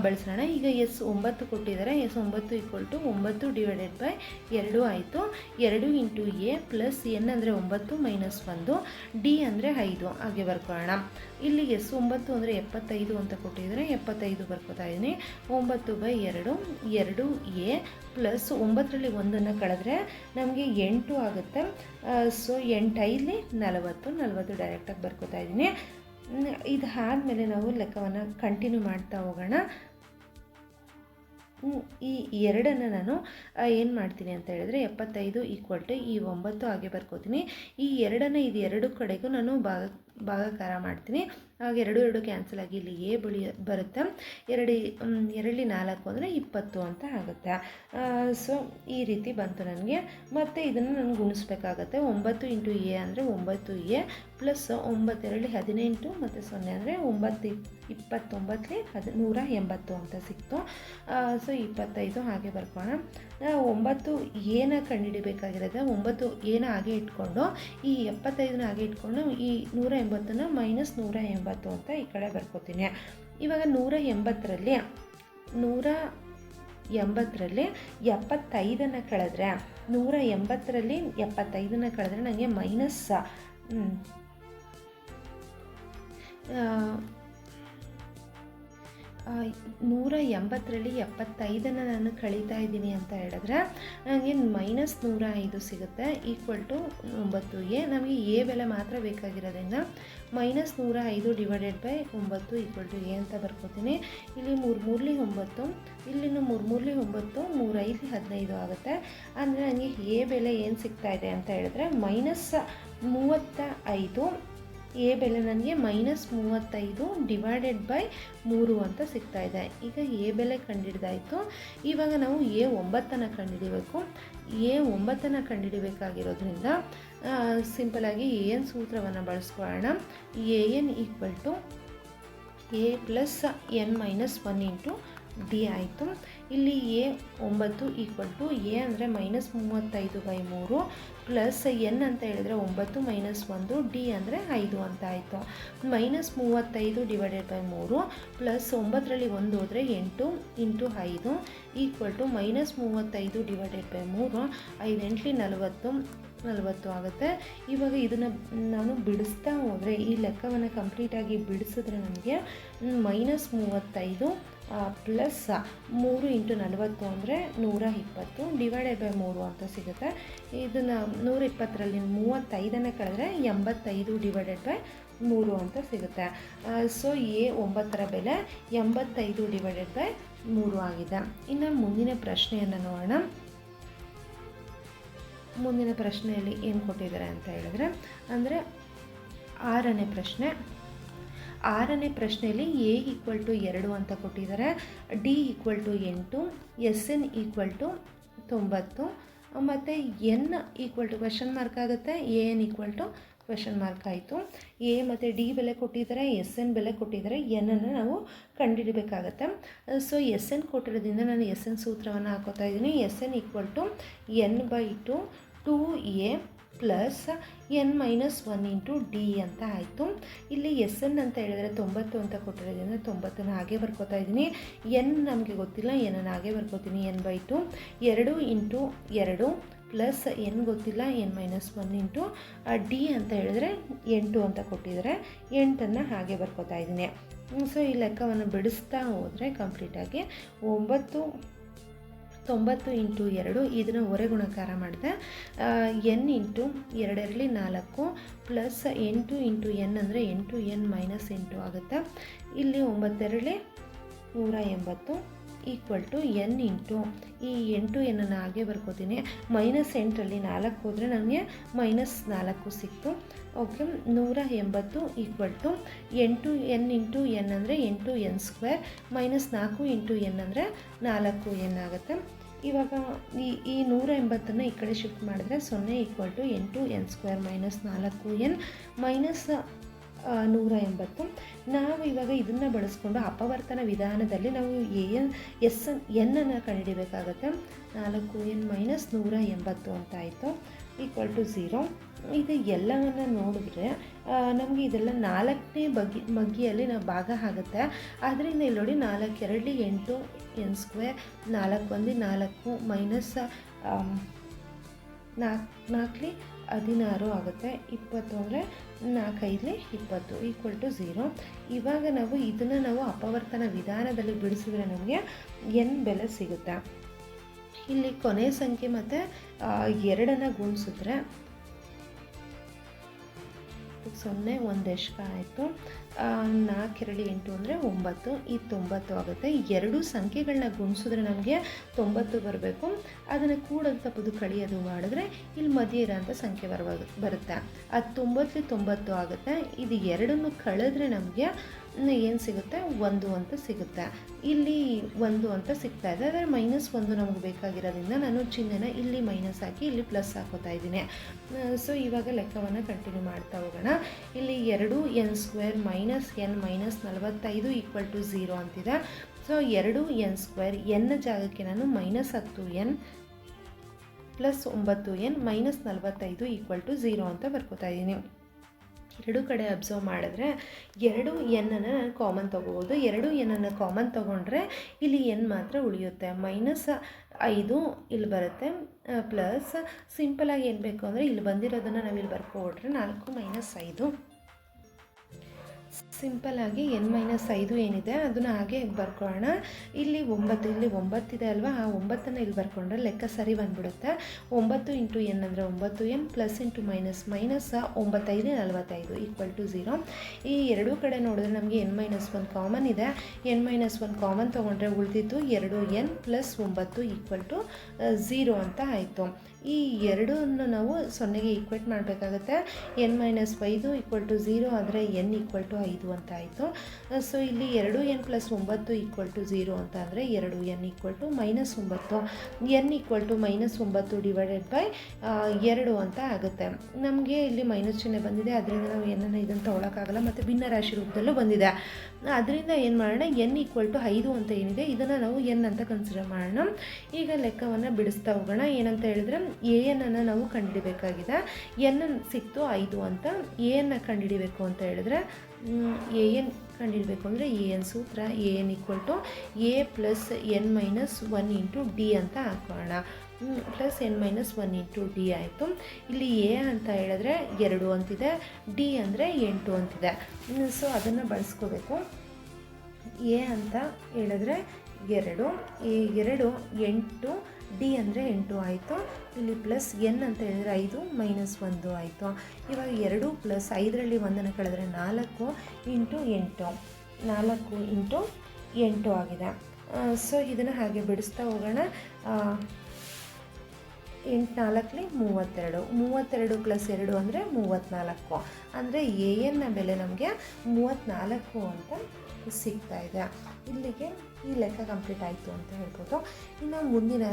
ಬಳಸೋಣ. ಈಗ ಎಸ್ 9 ಕೊಟ್ಟಿದ್ದಾರೆ, S 9 equal to 9 divided by 2 ಆಯಿತು. 2 ಇಂಟು ಎ ಪ್ಲಸ್ ಎನ್ ಅಂದರೆ 9 ಮೈನಸ್ 1, ಡಿ ಅಂದರೆ 5 ಹಾಗೆ ಬರ್ಕೊಳ್ಳೋಣ. ಇಲ್ಲಿ ಎಸ್ 9 ಅಂದರೆ 75 ಅಂತ ಕೊಟ್ಟಿದ್ದಾರೆ, 75 ಬರ್ಕೋತಾ ಇದ್ದೀನಿ. 9/2 2 ಎ ಪ್ಲಸ್ 9ರಲ್ಲಿ 1 ಕಳೆದ್ರೆ ನಮಗೆ 8 ಆಗುತ್ತೆ. ಸೊ 8 40 ಡೈರೆಕ್ಟಾಗಿ ಬರ್ಕೋತಾ ಇದ್ದೀನಿ. ಇದು ಆದಮೇಲೆ ನಾವು ಲೆಕ್ಕವನ್ನು ಕಂಟಿನ್ಯೂ ಮಾಡ್ತಾ ಹೋಗೋಣ. ಈ 2 ನಾನು ಏನು ಮಾಡ್ತೀನಿ ಅಂತ ಹೇಳಿದ್ರೆ 75 ಈಕ್ವಲ್ ಟು ಈ 9 ಹಾಗೆ ಬರ್ಕೋತೀನಿ. ಈ 2 ಇದು 2 ಕಡೆಗೂ ನಾನು ಭಾಗಾಕಾರ ಮಾಡ್ತೀನಿ. ಆವಾಗ 2 2 ಕ್ಯಾನ್ಸಲ್ ಆಗಿ ಇಲ್ಲಿ ಎ ಬರುತ್ತೆ. 2 2 4 ಅಂದರೆ 20 ಅಂತ ಆಗುತ್ತೆ. ಸೊ ಈ ರೀತಿ ಬಂತು ನನಗೆ. ಮತ್ತು ಇದನ್ನು ನಾನು ಗುಣಿಸ್ಬೇಕಾಗತ್ತೆ. 9 ಇಂಟು ಎ ಅಂದರೆ 9 ಎ ಪ್ಲಸ್ 9 2 18 ಮತ್ತು 0 ಅಂದರೆ 9 29 180 ಅಂತ ಸಿಕ್ತು. ಸೊ 25 ಹಾಗೆ ಬರ್ಕೋಣ. 9 ಏನ ಕಂಡುಹಿಡಿಬೇಕಾಗಿರೋದು, 9 ಏನ ಹಾಗೆ ಇಟ್ಕೊಂಡು ಈ 75ನ ಹಾಗೆ ಇಟ್ಕೊಂಡು ಈ 180ನ ಮೈನಸ್ 180 ಅಂತ ಈ ಕಡೆ ಬರ್ಕೋತೀನಿ. ಇವಾಗ 180ರಲ್ಲಿ 75ನ್ನು ಕಳೆದ್ರೆ 180ರಲ್ಲಿ 75ನ್ನು ಕಳೆದ್ರೆ ನನಗೆ ಮೈನಸ್ 180ರಲ್ಲಿ 75ನ್ನು ನಾನು ಕಳೀತಾ ಇದ್ದೀನಿ ಅಂತ ಹೇಳಿದ್ರೆ ನನಗೆ ಮೈನಸ್ 105 ಸಿಗುತ್ತೆ. ಈಕ್ವಲ್ ಟು 9 ನಮಗೆ ಎ ಬೆಲೆ ಮಾತ್ರ ಬೇಕಾಗಿರೋದ್ರಿಂದ minus 105 divided by 9 equal to A ಅಂತ ಬರ್ಕೋತೀನಿ. ಇಲ್ಲಿ 3 3 9, ಇಲ್ಲಿನೂ 3 3 9, 3 5 15 ಆಗುತ್ತೆ. ಅಂದರೆ ನನಗೆ ಎ ಬೆಲೆ ಏನು ಸಿಗ್ತಾ ಇದೆ ಅಂತ ಹೇಳಿದ್ರೆ ಮೈನಸ್ 35. ಎ ಬೆಲೆ ನನಗೆ ಮೈನಸ್ 35 ಡಿವೈಡೆಡ್ ಬೈ 3 ಅಂತ ಸಿಗ್ತಾ ಇದೆ. ಈಗ ಎ ಬೆಲೆ ಕಂಡುಹಿಡ್ದಾಯಿತು. ಇವಾಗ ನಾವು ಎ 9ನ್ನು ಕಂಡುಹಿಡಿಬೇಕು. ಎ 9ನ್ನು ಕಂಡುಹಿಡಿಬೇಕಾಗಿರೋದ್ರಿಂದ ಸಿಂಪಲಾಗಿ ಏನು ಸೂತ್ರವನ್ನು ಬಳಸ್ಕೊಳ್ಳೋಣ. A N equal to A plus N minus 1 into d ಆಯಿತು. ಇಲ್ಲಿ ಎ 9 ಈಕ್ವಲ್ ಟು ಎ ಅಂದರೆ ಮೈನಸ್ 35/3 ಪ್ಲಸ್ ಎನ್ ಅಂತ ಹೇಳಿದ್ರೆ 9 ಮೈನಸ್ 1 ಡಿ ಅಂದರೆ 5 ಅಂತ ಆಯಿತು. ಮೈನಸ್ 35 ಡಿವೈಡೆಡ್ ಬೈ 3 ಪ್ಲಸ್ 9ರಲ್ಲಿ 1 ಹೋದರೆ 8 into 5 equal to minus 35 divided by 3 5 8 40 ಆಗುತ್ತೆ. ಇವಾಗ ಇದನ್ನು ನಾನು ಬಿಡಿಸ್ತಾ ಹೋದರೆ ಈ ಲೆಕ್ಕವನ್ನು ಕಂಪ್ಲೀಟಾಗಿ ಬಿಡಿಸಿದ್ರೆ ನನಗೆ ಮೈನಸ್ 35 ಪ್ಲಸ್ 3 ಇಂಟು 40 ಅಂದರೆ 120 ಡಿವೈಡೆಡ್ ಬೈ 3 ಅಂತ ಸಿಗುತ್ತೆ. ಇದನ್ನು 120ರಲ್ಲಿ 35ನ್ನು ಕಳೆದ್ರೆ 85 ಡಿವೈಡೆಡ್ ಬೈ 3 ಅಂತ ಸಿಗುತ್ತೆ. ಸೊ ಎ 9ರ ಬೆಲೆ 85 ಡಿವೈಡೆಡ್ ಬೈ 3 ಆಗಿದೆ. ಇನ್ನು ಮುಂದಿನ ಪ್ರಶ್ನೆಯನ್ನು ನೋಡೋಣ. ಮುಂದಿನ ಪ್ರಶ್ನೆಯಲ್ಲಿ ಏನು ಕೊಟ್ಟಿದ್ದಾರೆ ಅಂತ ಹೇಳಿದ್ರೆ ಅಂದರೆ 6ನೇ ಪ್ರಶ್ನೆ. 6ನೇ ಪ್ರಶ್ನೆಯಲ್ಲಿ ಎ ಈಕ್ವಲ್ ಟು 2 ಅಂತ ಕೊಟ್ಟಿದ್ದಾರೆ, d equal to 8, s N equal to 90 ಮತ್ತು n equal to question mark ಆಗುತ್ತೆ, a N equal to question mark ಆಯಿತು. ಎ ಮತ್ತು ಡಿ ಬೆಲೆ ಕೊಟ್ಟಿದ್ದಾರೆ, ಎಸ್ ಎನ್ ಬೆಲೆ ಕೊಟ್ಟಿದ್ದಾರೆ, ಎನ್ನನ್ನು ನಾವು ಕಂಡುಹಿಡಬೇಕಾಗತ್ತೆ. ಸೊ ಎಸ್ ಎನ್ ಕೊಟ್ಟಿರೋದ್ರಿಂದ ನಾನು ಎಸ್ ಎನ್ ಸೂತ್ರವನ್ನು ಹಾಕೋತಾ ಇದ್ದೀನಿ. S N equal to N by 2 A plus N minus 1 into D ಅಂತ ಆಯಿತು. ಇಲ್ಲಿ ಎಸ್ ಎನ್ ಅಂತ ಹೇಳಿದರೆ 90 ಅಂತ ಕೊಟ್ಟಿರೋದ್ರಿಂದ 90ನ್ನು ಹಾಗೆ ಬರ್ಕೋತಾ ಇದ್ದೀನಿ. ಎನ್ ನಮಗೆ ಗೊತ್ತಿಲ್ಲ, ಎನ್ನನ್ನು ಹಾಗೆ ಬರ್ಕೋತೀನಿ. N by 2 2 into 2 plus n ಗೊತ್ತಿಲ್ಲ, ಎನ್ ಮೈನಸ್ 1 ಇಂಟು ಡಿ ಅಂತ ಹೇಳಿದ್ರೆ 8 ಅಂತ ಕೊಟ್ಟಿದ್ದಾರೆ. 8ನ್ನು ಹಾಗೆ ಬರ್ಕೋತಾ ಇದ್ದೀನಿ. ಸೊ ಈ ಲೆಕ್ಕವನ್ನು ಬಿಡಿಸ್ತಾ ಹೋದರೆ ಕಂಪ್ಲೀಟಾಗಿ 90 ಇಂಟು 2 ಇದನ್ನು ಹೊರಗುಣಕಾರ ಮಾಡಿದೆ. N into 2 4 plus 8 into N ಅಂದರೆ 8 ಎನ್ ಮೈನಸ್ 8 ಆಗುತ್ತೆ. ಇಲ್ಲಿ 9 180 ಈಕ್ವಲ್ ಟು ಎನ್ ಇಂಟು ಈ 8 ಎನ್ನನ್ನು ಹಾಗೆ ಬರ್ಕೋತೀನಿ. ಮೈನಸ್ 8ರಲ್ಲಿ 4 ಹೋದರೆ ನನಗೆ ಮೈನಸ್ 4 ಸಿಕ್ತು. Okay, 180 equal to 8 N into N ಅಂದರೆ 8 N square minus 4 into N ಅಂದರೆ 4 ಎನ್ ಆಗುತ್ತೆ. ಇವಾಗ ಈ 180ನ್ನು ಈ ಕಡೆ ಶಿಫ್ಟ್ ಮಾಡಿದ್ರೆ 0 equal to 8 N square minus 4 N minus 180. ನಾವು ಇವಾಗ ಇದನ್ನು ಬಳಸ್ಕೊಂಡು ಅಪವರ್ತನ ವಿಧಾನದಲ್ಲಿ ನಾವು ಎನ್ನನ್ನು ಕಂಡುಹಿಡಬೇಕಾಗತ್ತೆ. 4 ಎನ್ ಮೈನಸ್ 180 ಅಂತ ಆಯಿತು ಈಕ್ವಲ್ ಟು 0. ಇದು ಎಲ್ಲವನ್ನು ನೋಡಿದ್ರೆ ನಮಗೆ ಇದೆಲ್ಲ 4ನೇ ಮಗ್ಗಿಯಲ್ಲಿ ನಾವು ಭಾಗ ಆಗುತ್ತೆ. ಆದ್ದರಿಂದ ಇಲ್ಲಿ ನೋಡಿ 4 2 8 ಎನ್ ಸ್ಕ್ವೇರ್ 4 1 4 ಮೈನಸ್ 4 16 ಆಗುತ್ತೆ. 20 ಅಂದರೆ 4 5 20 ಈಕ್ವಲ್ ಟು 0. ಇವಾಗ ನಾವು ಅಪವರ್ತನ ವಿಧಾನದಲ್ಲಿ ಬಿಡಿಸಿದ್ರೆ ನಮಗೆ ಎನ್ ಬೆಲೆ ಸಿಗುತ್ತೆ. ಇಲ್ಲಿ ಕೊನೆಯ ಸಂಖ್ಯೆ ಮತ್ತು 2ನ್ನು ಗುಣಿಸಿದ್ರೆ 4ಕ್ಕೆ 0 1 ದಶಕ ಆಯಿತು. 4 2 8 ಅಂದರೆ 9, ಈ 90 ಆಗುತ್ತೆ. ಎರಡು ಸಂಖ್ಯೆಗಳನ್ನ ಗುಣಿಸಿದ್ರೆ ನಮಗೆ 90 ಬರಬೇಕು. ಅದನ್ನು ಕೂಡೋದು ತಪ್ಪದು ಕಳಿಯೋದು ಮಾಡಿದ್ರೆ ಇಲ್ಲಿ ಮಧ್ಯೆ ಇರೋಂಥ ಸಂಖ್ಯೆ ಬರುತ್ತೆ. ಅದು 90 ಆಗುತ್ತೆ. ಇದು ಎರಡನ್ನು ಕಳೆದ್ರೆ ನಮಗೆ ಏನು ಸಿಗುತ್ತೆ, 1 ಅಂತ ಸಿಗುತ್ತೆ. ಇಲ್ಲಿ 1 ಅಂತ ಸಿಗ್ತಾ ಇದೆ. ಆದರೆ -1 ನಮಗೆ ಬೇಕಾಗಿರೋದ್ರಿಂದ ನಾನು ಚಿಹ್ನೆನ ಇಲ್ಲಿ ಮೈನಸ್ ಹಾಕಿ ಇಲ್ಲಿ ಪ್ಲಸ್ ಹಾಕೋತಾ ಇದ್ದೀನಿ. ಸೊ ಇವಾಗ ಲೆಕ್ಕವನ್ನು ಕಂಟಿನ್ಯೂ ಮಾಡ್ತಾ ಹೋಗೋಣ. ಇಲ್ಲಿ 2n² -n -45 = 0 ಅಂತಿದೆ. ಸೊ 2n² n ಜಾಗಕ್ಕೆ ನಾನು -10n + 9n -45 = 0 ಅಂತ ಬರ್ಕೋತಾ ಇದ್ದೀನಿ. ಎರಡು ಕಡೆ ಅಬ್ಸರ್ವ್ ಮಾಡಿದ್ರೆ 2n ಕಾಮನ್ ತೊಗೋಬೋದು. 2n ಕಾಮನ್ ತೊಗೊಂಡ್ರೆ ಇಲ್ಲಿ n ಮಾತ್ರ ಉಳಿಯುತ್ತೆ. -5 ಇಲ್ಲಿ ಬರುತ್ತೆ, ಪ್ಲಸ್ ಸಿಂಪಲಾಗಿ ಏನು ಬೇಕು ಅಂದರೆ ಇಲ್ಲಿ ಬಂದಿರೋದನ್ನು ನಾವು ಇಲ್ಲಿ ಬರ್ಕೊಟ್ರೆ 4 - 5. ಸಿಂಪಲ್ಲಾಗಿ n-5 ಏನಿದೆ ಅದನ್ನು ಹಾಗೆ ಬರ್ಕೊಳ್ಳೋಣ. ಇಲ್ಲಿ 9, ಇಲ್ಲಿ 9 ಇದೆ ಅಲ್ವಾ, ಆ 9ನ್ನು ಇಲ್ಲಿ ಬರ್ಕೊಂಡ್ರೆ ಲೆಕ್ಕ ಸರಿ ಬಂದುಬಿಡುತ್ತೆ. 9 × n ಅಂದರೆ 9n + × -9 45 = 0. ಈ ಎರಡೂ ಕಡೆ ನೋಡಿದ್ರೆ ನಮಗೆ n-1 ಕಾಮನ್ ಇದೆ. n-1 ಕಾಮನ್ ತೊಗೊಂಡ್ರೆ ಉಳಿದಿದ್ದು 2n + 9 = 0 ಅಂತ ಆಯಿತು. ಈ ಎರಡನ್ನು ನಾವು 0ಗೆ ಈಕ್ವೇಟ್ ಮಾಡಬೇಕಾಗುತ್ತೆ. n-5 = 0 ಆದರೆ n = 5 ಅಂತ ಆಯಿತು. ಸೊ ಇಲ್ಲಿ 2n + 9 = 0 ಅಂತ ಅಂದರೆ 2n = -9, n = -9/2 ಅಂತ ಆಗುತ್ತೆ. ನಮಗೆ ಇಲ್ಲಿ ಮೈನಸ್ ಚಿಹ್ನೆ ಬಂದಿದೆ, ಅದರಿಂದ ನಾವು ಏನನ್ನು ಇದನ್ನು ತೊಗೊಳಕ್ಕಾಗಲ್ಲ. ಮತ್ತು ಭಿನ್ನ ರಾಶಿ ರೂಪದಲ್ಲೂ ಬಂದಿದೆ. ಅದರಿಂದ ಏನು ಮಾಡೋಣ, n = 5 ಅಂತ ಏನಿದೆ ಇದನ್ನು ನಾವು n ಅಂತ ಕನ್ಸಿಡರ್ ಮಾಡೋಣ. ಈಗ ಲೆಕ್ಕವನ್ನು ಬಿಡಿಸ್ತಾ ಹೋಗೋಣ. ಏನಂತ ಹೇಳಿದ್ರೆ an ಅನ್ನು ನಾವು ಕಂಡುಹಿಡಿಬೇಕಾಗಿದೆ. n ಸಿಕ್ತು 5 ಅಂತ. an ಕಂಡುಹಿಡಿಬೇಕು ಅಂತ ಹೇಳಿದ್ರೆ an ಕಂಡುಹಿಡಬೇಕು ಅಂದರೆ an ಸೂತ್ರ an = a + n - 1 × d ಅಂತ ಹಾಕೋಣ. + n - 1 × d ಆಯಿತು. ಇಲ್ಲಿ a ಅಂತ ಹೇಳಿದ್ರೆ 2 ಅಂತಿದೆ, d ಅಂದರೆ 8 ಅಂತಿದೆ. ಸೊ ಅದನ್ನು ಬಳಸ್ಕೋಬೇಕು. a ಅಂತ ಹೇಳಿದ್ರೆ 2, a 2 8, d ಅಂದರೆ 8 ಆಯಿತು. ಇಲ್ಲಿ ಪ್ಲಸ್ n ಅಂತ ಹೇಳಿದ್ರೆ 5 - 1 ಆಯಿತು. ಇವಾಗ 2 + 5ರಲ್ಲಿ 1 ಕಳೆದ್ರೆ 4 × 8 ಆಗಿದೆ. ಸೊ ಇದನ್ನು ಹಾಗೆ ಬಿಡಿಸ್ತಾ ಹೋಗೋಣ. 8 × 4 = 32 + 2 ಅಂದರೆ 34. ಅಂದರೆ an ನ ಬೆಲೆ ನಮಗೆ 34 ಅಂತ ಸಿಗ್ತಾ ಇದೆ. ಇಲ್ಲಿಗೆ ಈ ಲೆಕ್ಕ ಕಂಪ್ಲೀಟ್ ಆಯಿತು ಅಂತ ಹೇಳ್ಬೋದು. ಇನ್ನು ಮುಂದಿನ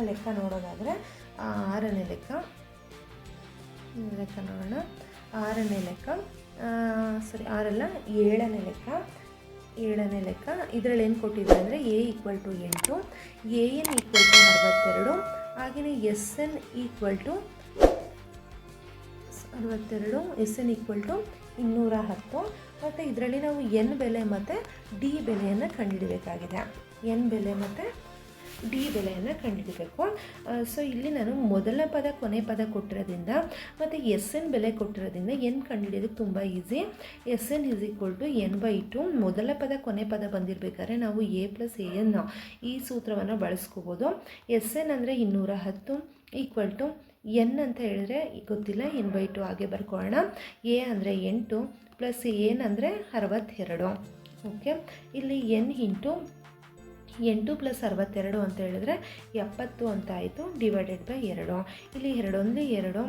ಲೆಕ್ಕ ನೋಡೋದಾದರೆ 6ನೇ ಲೆಕ್ಕ ನೋಡೋಣ. 6ನೇ ಲೆಕ್ಕ 7ನೇ ಲೆಕ್ಕ ಇದರಲ್ಲಿ ಏನು ಕೊಟ್ಟಿದ್ದಾರೆ ಅಂದರೆ a = 8, an = 62, ಹಾಗೆಯೇ sn = 62, sn = 210. ಮತ್ತು ಇದರಲ್ಲಿ ನಾವು n ಬೆಲೆ ಮತ್ತು d ಬೆಲೆಯನ್ನು ಕಂಡುಹಿಡಬೇಕಾಗಿದೆ. n ಬೆಲೆ ಮತ್ತು d ಬೆಲೆಯನ್ನು ಕಂಡುಹಿಡಬೇಕು. ಸೊ ಇಲ್ಲಿ ನಾನು ಮೊದಲ ಪದ ಕೊನೆ ಪದ ಕೊಟ್ಟಿರೋದ್ರಿಂದ ಮತ್ತು sn ಬೆಲೆ ಕೊಟ್ಟಿರೋದ್ರಿಂದ n ಕಂಡುಹಿಡಿಯೋದಕ್ಕೆ ತುಂಬ ಈಸಿ. sn = n/2. ಮೊದಲ ಪದ ಕೊನೆ ಪದ ಬಂದಿರಬೇಕಾದ್ರೆ ನಾವು a + an ಈ ಸೂತ್ರವನ್ನು ಬಳಸ್ಕೋಬೋದು. sn ಅಂದರೆ 210 = n ಅಂತ ಹೇಳಿದ್ರೆ ಗೊತ್ತಿಲ್ಲ, n/2 ಹಾಗೆ ಬರ್ಕೊಳ್ಳೋಣ. a ಅಂದರೆ 8 + an ಅಂದರೆ 62. ಓಕೆ, ಇಲ್ಲಿ n × 8 + 62 ಅಂತ ಹೇಳಿದ್ರೆ 70 ಅಂತ ಆಯಿತು, /2. ಇಲ್ಲಿ 2 1 2,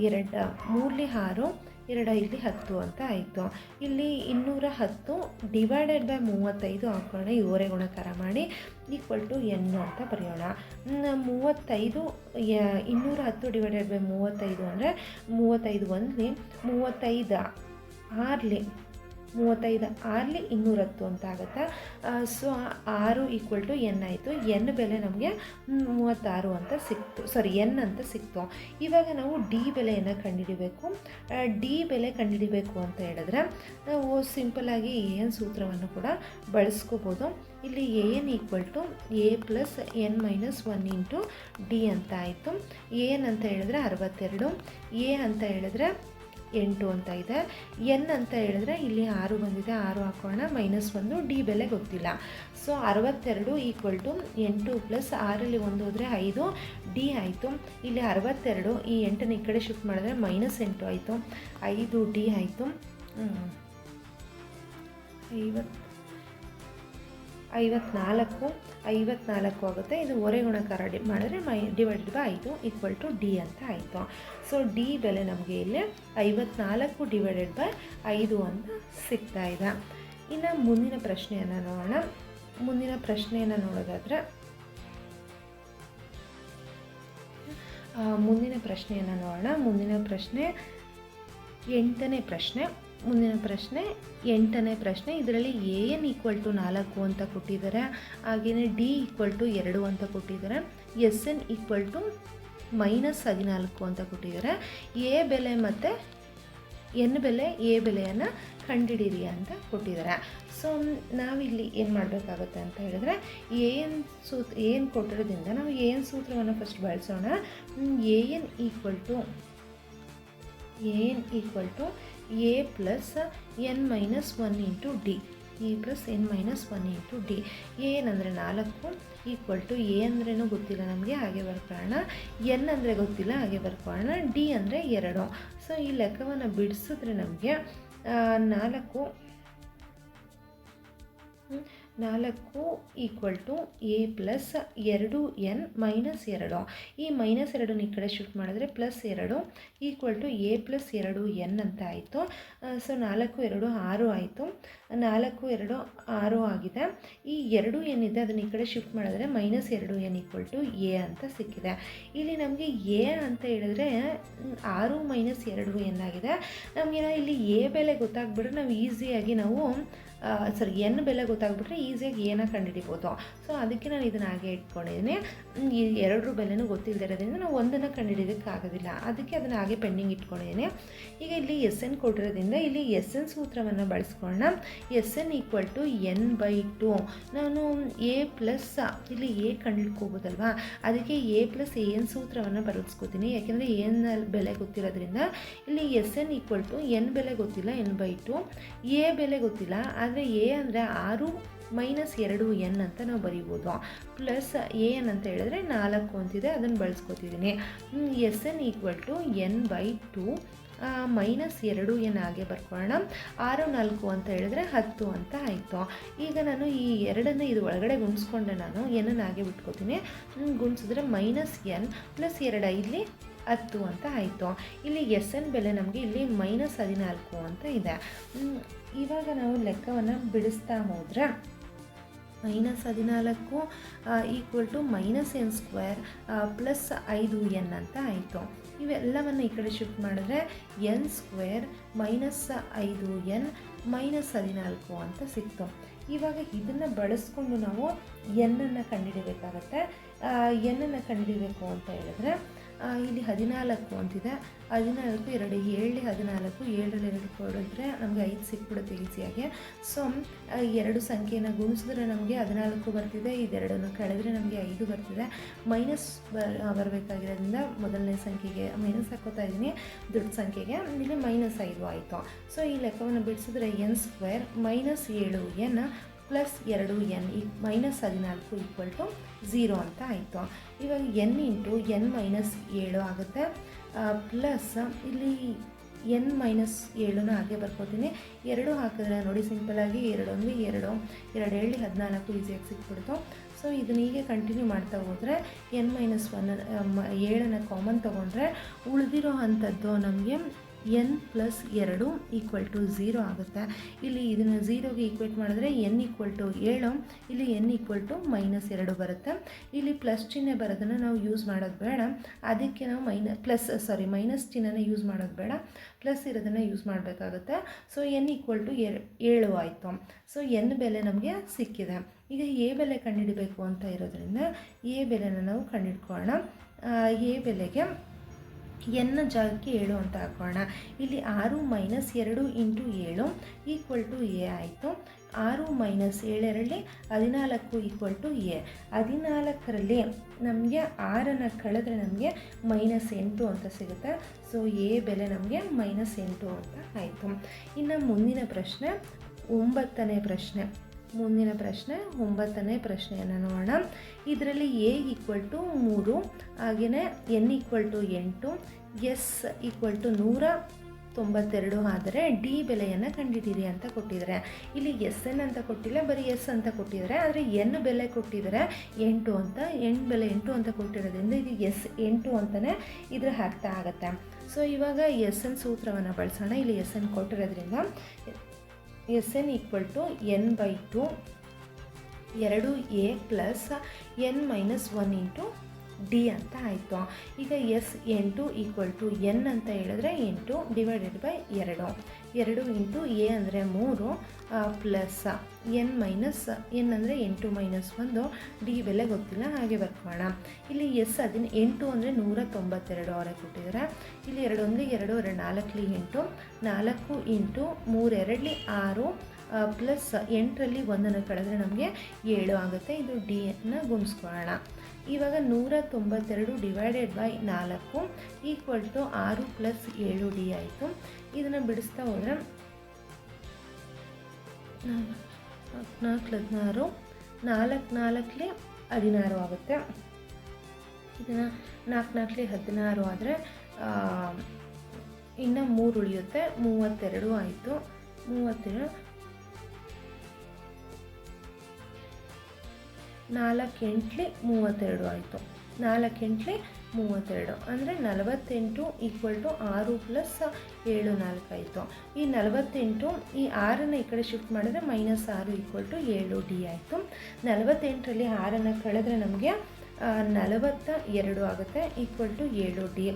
2 3 6, 2 5 10 ಅಂತ ಆಯಿತು. ಇಲ್ಲಿ 210 / 35 ಹಾಕೋಣ, ಇವರೇ ಗುಣಕಾರ ಮಾಡಿ =n ಅಂತ ಬರೆಯೋಣ. 35 210 / 35 ಅಂದರೆ 35 1 35 6 210 ಅಂತ ಆಗುತ್ತೆ. ಸೊ 6 = n ಆಯಿತು. n ಬೆಲೆ ನಮಗೆ 36 ಅಂತ ಸಿಕ್ತು, n ಅಂತ ಸಿಕ್ತು. ಇವಾಗ ನಾವು d ಬೆಲೆಯನ್ನು ಕಂಡುಹಿಡಿಬೇಕು. d ಬೆಲೆ ಕಂಡುಹಿಡಿಬೇಕು ಅಂತ ಹೇಳಿದ್ರೆ ನಾವು ಸಿಂಪಲ್ಲಾಗಿ an ಸೂತ್ರವನ್ನು ಕೂಡ ಬಳಸ್ಕೋಬೋದು. ಇಲ್ಲಿ an = a + n - 1 × d ಅಂತ ಆಯಿತು. an ಅಂತ ಹೇಳಿದ್ರೆ 62, a ಅಂತ ಹೇಳಿದ್ರೆ 8 ಅಂತ ಇದೆ. ಎನ್ ಅಂತ ಹೇಳಿದ್ರೆ ಇಲ್ಲಿ 6 ಬಂದಿದೆ, 6 ಹಾಕೋಣ, -1, ಡಿ ಬೆಲೆ ಗೊತ್ತಿಲ್ಲ. ಸೊ 62 = 8 + 6ರಲ್ಲಿ 1 ಹೋದರೆ 5 ಡಿ ಆಯಿತು. ಇಲ್ಲಿ 62 ಈ 8ನ ಈ ಕಡೆ ಶಿಫ್ಟ್ ಮಾಡಿದ್ರೆ -8 ಆಯಿತು, 5 ಡಿ ಆಯಿತು. 54 ಆಗುತ್ತೆ. ಇದು ಒರೆ ಗುಣಕಾರ ಮಾಡಿದ್ರೆ /5 = ಡಿ ಅಂತ ಆಯಿತು. ಸೊ ಡಿ ಬೆಲೆ ನಮಗೆ ಇಲ್ಲಿ 54 / 5 ಅಂತ ಸಿಗ್ತಾ ಇದೆ. ಇನ್ನು ಮುಂದಿನ ಪ್ರಶ್ನೆಯನ್ನು ನೋಡೋಣ. ಮುಂದಿನ ಪ್ರಶ್ನೆಯನ್ನು ನೋಡೋದಾದರೆ ಮುಂದಿನ ಪ್ರಶ್ನೆ 8ನೇ ಪ್ರಶ್ನೆ. ಮುಂದಿನ ಪ್ರಶ್ನೆ 8ನೇ ಪ್ರಶ್ನೆ. ಇದರಲ್ಲಿ an = 4 ಅಂತ ಕೊಟ್ಟಿದ್ದಾರೆ, ಹಾಗೆಯೇ d = 2 ಅಂತ ಕೊಟ್ಟಿದ್ದಾರೆ, sn = -14 ಅಂತ ಕೊಟ್ಟಿದ್ದಾರೆ. ಎ ಬೆಲೆ ಮತ್ತು ಎನ್ ಬೆಲೆ, ಎ ಬೆಲೆಯನ್ನು ಕಂಡುಹಿಡಿಯಿರಿ ಅಂತ ಕೊಟ್ಟಿದ್ದಾರೆ. ಸೊ ನಾವಿಲ್ಲಿ ಏನು ಮಾಡಬೇಕಾಗುತ್ತೆ ಅಂತ ಹೇಳಿದ್ರೆ ಏನು ಕೊಟ್ಟಿರೋದ್ರಿಂದ ನಾವು an ಸೂತ್ರವನ್ನು ಫಸ್ಟ್ ಬಳಸೋಣ. an = a + n - 1 × d. a + n - 1 × d. an ಅಂದರೆ 4 = a ಅಂದ್ರೇನು ಗೊತ್ತಿಲ್ಲ ನಮಗೆ, ಹಾಗೆ ಬರ್ಕೊಳ್ಳೋಣ. n ಅಂದರೆ ಗೊತ್ತಿಲ್ಲ, ಹಾಗೆ ಬರ್ಕೊಳ್ಳೋಣ. d ಅಂದರೆ 2. ಸೊ ಈ ಲೆಕ್ಕವನ್ನು ಬಿಡಿಸಿದ್ರೆ ನಮಗೆ 4 = a + 2n - 2. ಈ -2 ಈ ಕಡೆ ಶಿಫ್ಟ್ ಮಾಡಿದ್ರೆ +2 = a + 2n ಅಂತ ಆಯಿತು. ಸೊ 4 2 6 ಆಯಿತು, 4 2 6 ಆಗಿದೆ. ಈ 2 ಏನಿದೆ ಅದನ್ನು ಈ ಕಡೆ ಶಿಫ್ಟ್ ಮಾಡಿದ್ರೆ -2n = a ಅಂತ ಸಿಕ್ಕಿದೆ. ಇಲ್ಲಿ ನಮಗೆ a ಅಂತ ಹೇಳಿದ್ರೆ 6 - 2n ಆಗಿದೆ. ನಮಗೆ ಇಲ್ಲಿ a ಬೆಲೆ ಗೊತ್ತಾಗ್ಬಿಟ್ರೆ ನಾವು ಈಸಿಯಾಗಿ n ಬೆಲೆ ಗೊತ್ತಾಗ್ಬಿಟ್ರೆ ಈಸಿಯಾಗಿ ಏನ ಕಂಡುಹಿಡಿಬೋದು. ಸೊ ಅದಕ್ಕೆ ನಾನು ಇದನ್ನು ಹಾಗೆ ಇಟ್ಕೊಂಡಿದ್ದೀನಿ. ಈ 2 ಬೆಲೆನೂ ಗೊತ್ತಿಲ್ಲದಿರೋದ್ರಿಂದ ನಾವು ಒಂದನ್ನು ಕಂಡುಹಿಡಿಯೋದಕ್ಕಾಗೋದಿಲ್ಲ, ಅದಕ್ಕೆ ಅದನ್ನು ಹಾಗೆ ಪೆಂಡಿಂಗ್ ಇಟ್ಕೊಂಡಿದ್ದೀನಿ. ಈಗ ಇಲ್ಲಿ SN ಕೊಟ್ಟಿರೋದ್ರಿಂದ ಇಲ್ಲಿ SN ಸೂತ್ರವನ್ನು ಬಳಸ್ಕೊಳ್ಳೋಣ. SN = n/2. ನಾನು a ಪ್ಲಸ್ ಇಲ್ಲಿ a ಕಂಡುಹಿಡ್ಕೋಬೋದಲ್ವಾ, ಅದಕ್ಕೆ a + an ಸೂತ್ರವನ್ನು ಬಳಸ್ಕೋತೀನಿ. ಯಾಕೆಂದರೆ an ಬೆಲೆ ಗೊತ್ತಿರೋದ್ರಿಂದ ಇಲ್ಲಿ SN = n ಬೆಲೆ ಗೊತ್ತಿಲ್ಲ, n/2. a ಬೆಲೆ ಗೊತ್ತಿಲ್ಲ, ಆದರೆ a ಅಂದರೆ 6 - 2n ಅಂತ ನಾವು ಬರೀಬೋದು. ಪ್ಲಸ್ an ಅಂತ ಹೇಳಿದ್ರೆ 4 ಅಂತಿದೆ, ಅದನ್ನು ಬಳಸ್ಕೊತಿದ್ದೀನಿ. SN = n/2 -2n ಹಾಗೆ ಬರ್ಕೊಳ್ಳೋಣ. 6 4 ಅಂತ ಹೇಳಿದ್ರೆ 10 ಅಂತ ಆಯಿತು. ಈಗ ನಾನು ಈ 2ನ್ನು ಇದು ಒಳಗಡೆ ಗುಣಿಸ್ಕೊಂಡೆ, ನಾನು ಏನನ್ನು ಹಾಗೆ ಬಿಟ್ಕೋತೀನಿ. ಗುಣಿಸಿದ್ರೆ -n + 2 ಇಲ್ಲಿ 10 ಅಂತ ಆಯಿತು. ಇಲ್ಲಿ SN ಬೆಲೆ ನಮಗೆ ಇಲ್ಲಿ -14 ಅಂತ ಇದೆ. ಇವಾಗ ನಾವು ಲೆಕ್ಕವನ್ನು ಬಿಡಿಸ್ತಾ ಹೋದರೆ -14 = -n² + 5n ಅಂತ ಆಯಿತು. ಇವೆಲ್ಲವನ್ನು ಈ ಕಡೆ ಶಿಫ್ಟ್ ಮಾಡಿದ್ರೆ n² - 5n -14 ಅಂತ ಸಿಕ್ತು. ಇವಾಗ ಇದನ್ನು ಬಳಸ್ಕೊಂಡು ನಾವು n ಕಂಡುಹಿಡಿಬೇಕಾಗತ್ತೆ. n ಕಂಡುಹಿಡಿಬೇಕು ಅಂತ ಹೇಳಿದ್ರೆ ಇಲ್ಲಿ 14 ಅಂತಿದೆ, 14 2 7 14, 7ರಲ್ಲಿ 2 ಕೊಡಿದ್ರೆ ನಮಗೆ 5 ಸಿಕ್ಬಿಡುತ್ತೆ ಈಸಿಯಾಗಿ. ಸೊ 2 ಸಂಖ್ಯೆಯನ್ನು ಗುಣಿಸಿದ್ರೆ ನಮಗೆ 14 ಬರ್ತಿದೆ, ಇದೆರಡನ್ನು ಕಳೆದ್ರೆ ನಮಗೆ 5 ಬರ್ತಿದೆ. ಮೈನಸ್ ಬರಬೇಕಾಗಿರೋದ್ರಿಂದ ಮೊದಲನೇ ಸಂಖ್ಯೆಗೆ ಮೈನಸ್ ಹಾಕೋತಾ ಇದ್ದೀನಿ, ದೊಡ್ಡ ಸಂಖ್ಯೆಗೆ ಇಲ್ಲಿ -5 ಆಯಿತು. ಸೊ ಈ ಲೆಕ್ಕವನ್ನು ಬಿಡಿಸಿದ್ರೆ n² -7n + 2n -14 = 0 ಅಂತ ಆಯಿತು. ಇವಾಗ n × n - 7 ಆಗುತ್ತೆ. ಪ್ಲಸ್ ಇಲ್ಲಿ n - 7ನ ಹಾಗೆ ಬರ್ಕೋತೀನಿ. 2 ಹಾಕಿದ್ರೆ ನೋಡಿ ಸಿಂಪಲಾಗಿ 2 1 2 2 7 14 ಈಸಿಯಾಗಿ ಸಿಕ್ಬಿಡ್ತು. ಸೊ ಇದನ್ನ ಹೀಗೆ ಕಂಟಿನ್ಯೂ ಮಾಡ್ತಾ ಹೋದರೆ n - 1 7ನ ಕಾಮನ್ ತೊಗೊಂಡ್ರೆ ಉಳಿದಿರೋ ಅಂಥದ್ದು ನಮಗೆ n + 2 = 0 ಆಗುತ್ತೆ. ಇಲ್ಲಿ ಇದನ್ನು 0ಗೆ ಈಕ್ವೇಟ್ ಮಾಡಿದ್ರೆ n = 7, ಇಲ್ಲಿ n = -2 ಬರುತ್ತೆ. ಇಲ್ಲಿ ಪ್ಲಸ್ ಚಿಹ್ನೆ ಬರೋದನ್ನು ನಾವು ಯೂಸ್ ಮಾಡೋದು ಬೇಡ, ಅದಕ್ಕೆ ನಾವು ಮೈನಸ್ ಚಿಹ್ನೆನ ಯೂಸ್ ಮಾಡೋದು ಬೇಡ, ಪ್ಲಸ್ ಇರೋದನ್ನು ಯೂಸ್ ಮಾಡಬೇಕಾಗುತ್ತೆ. ಸೊ n = 7 ಆಯಿತು. ಸೊ n ಬೆಲೆ ನಮಗೆ ಸಿಕ್ಕಿದೆ. ಈಗ a ಬೆಲೆ ಕಂಡುಹಿಡಬೇಕು ಅಂತ ಇರೋದ್ರಿಂದ a ಬೆಲೆನ ನಾವು ಕಂಡುಹಿಡ್ಕೊಳ್ಳೋಣ. a ಬೆಲೆಗೆ ಎನ್ನ ಜಾಗಕ್ಕೆ 7 ಅಂತ ಹಾಕೋಣ. ಇಲ್ಲಿ 6 - 2 × 7 = ಎ ಆಯಿತು. 6 - 7 14 = ಎ. 14ರಲ್ಲಿ ನಮಗೆ 6 ಕಳೆದ್ರೆ ನಮಗೆ -8 ಅಂತ ಸಿಗುತ್ತೆ. ಸೊ ಎ ಬೆಲೆ ನಮಗೆ -8 ಅಂತ ಆಯಿತು. ಇನ್ನು ಮುಂದಿನ ಪ್ರಶ್ನೆ 9ನೇ ಪ್ರಶ್ನೆ. ಮುಂದಿನ ಪ್ರಶ್ನೆ 9ನೇ ಪ್ರಶ್ನೆಯನ್ನು ನೋಡೋಣ. ಇದರಲ್ಲಿ ಎ = 3, ಹಾಗೆಯೇ n = 8, ಎಸ್ = 192 ಆದರೆ ಡಿ ಬೆಲೆಯನ್ನು ಕಂಡುಹಿಡಿಯಿರಿ ಅಂತ ಕೊಟ್ಟಿದ್ದಾರೆ. ಇಲ್ಲಿ ಎಸ್ ಎನ್ ಅಂತ ಕೊಟ್ಟಿಲ್ಲ, ಬರೀ ಎಸ್ ಅಂತ ಕೊಟ್ಟಿದ್ದಾರೆ. ಆದರೆ ಎನ್ ಬೆಲೆ ಕೊಟ್ಟಿದ್ದಾರೆ 8 ಅಂತ. ಎನ್ ಬೆಲೆ 8 ಅಂತ ಕೊಟ್ಟಿರೋದ್ರಿಂದ ಇದು ಎಸ್ 8 ಅಂತಲೇ ಇದರ ಅರ್ಥ ಆಗುತ್ತೆ. ಸೊ ಇವಾಗ ಎಸ್ ಎನ್ ಸೂತ್ರವನ್ನು ಬಳಸೋಣ. ಇಲ್ಲಿ ಎಸ್ ಎನ್ ಕೊಟ್ಟಿರೋದ್ರಿಂದ s n = n/2 2a + n - 1 × d ಅಂತ ಆಯಿತು. ಈಗ ಎಸ್ 8 = n ಅಂತ ಹೇಳಿದ್ರೆ 8 ಡಿವೈಡೆಡ್ ಬೈ 2 × ಎ ಅಂದರೆ 3 ಪ್ಲಸ್ n ಅಂದರೆ 8 - 1, ಡಿ ಬೆಲೆ ಗೊತ್ತಿಲ್ಲ ಹಾಗೆ ಬರ್ಕೋಣ. ಇಲ್ಲಿ ಎಸ್ 8 ಅಂದರೆ 192 ಅವರೇ ಕೊಟ್ಟಿದ್ದಾರೆ. ಇಲ್ಲಿ 2 1 2 2 4 8 4 × 3 2 6 ಪ್ಲಸ್ 8ರಲ್ಲಿ 1 ಕಳೆದ್ರೆ ನಮಗೆ 7 ಆಗುತ್ತೆ. ಇದು ಡಿ ಅನ್ನು ಗುಣಿಸ್ಕೊಳ್ಳೋಣ. ಇವಾಗ 192 ಡಿವೈಡೆಡ್ ಬೈ 4 = 6 + 7 ಡಿ ಆಯಿತು. ಇದನ್ನು ಬಿಡಿಸ್ತಾ ಹೋದರೆ 4 16 4 4 16 ಆಗುತ್ತೆ. ಇದನ್ನು 4 4 16 ಆದರೆ ಇನ್ನು 3 ಉಳಿಯುತ್ತೆ, 32 ಆಯಿತು. 32 4 8 32 ಆಯಿತು. 4 8 32 ಅಂದರೆ 48 = 6 + 7 4 ಆಯಿತು. ಈ 48 ಈ 6ನ್ನು ಈ ಕಡೆ ಶಿಫ್ಟ್ ಮಾಡಿದ್ರೆ -6 = 7 ಡಿ ಆಯಿತು. 48ರಲ್ಲಿ 6ನ್ನು ಕಳೆದ್ರೆ ನಮಗೆ 42 ಆಗುತ್ತೆ = 7 ಡಿ.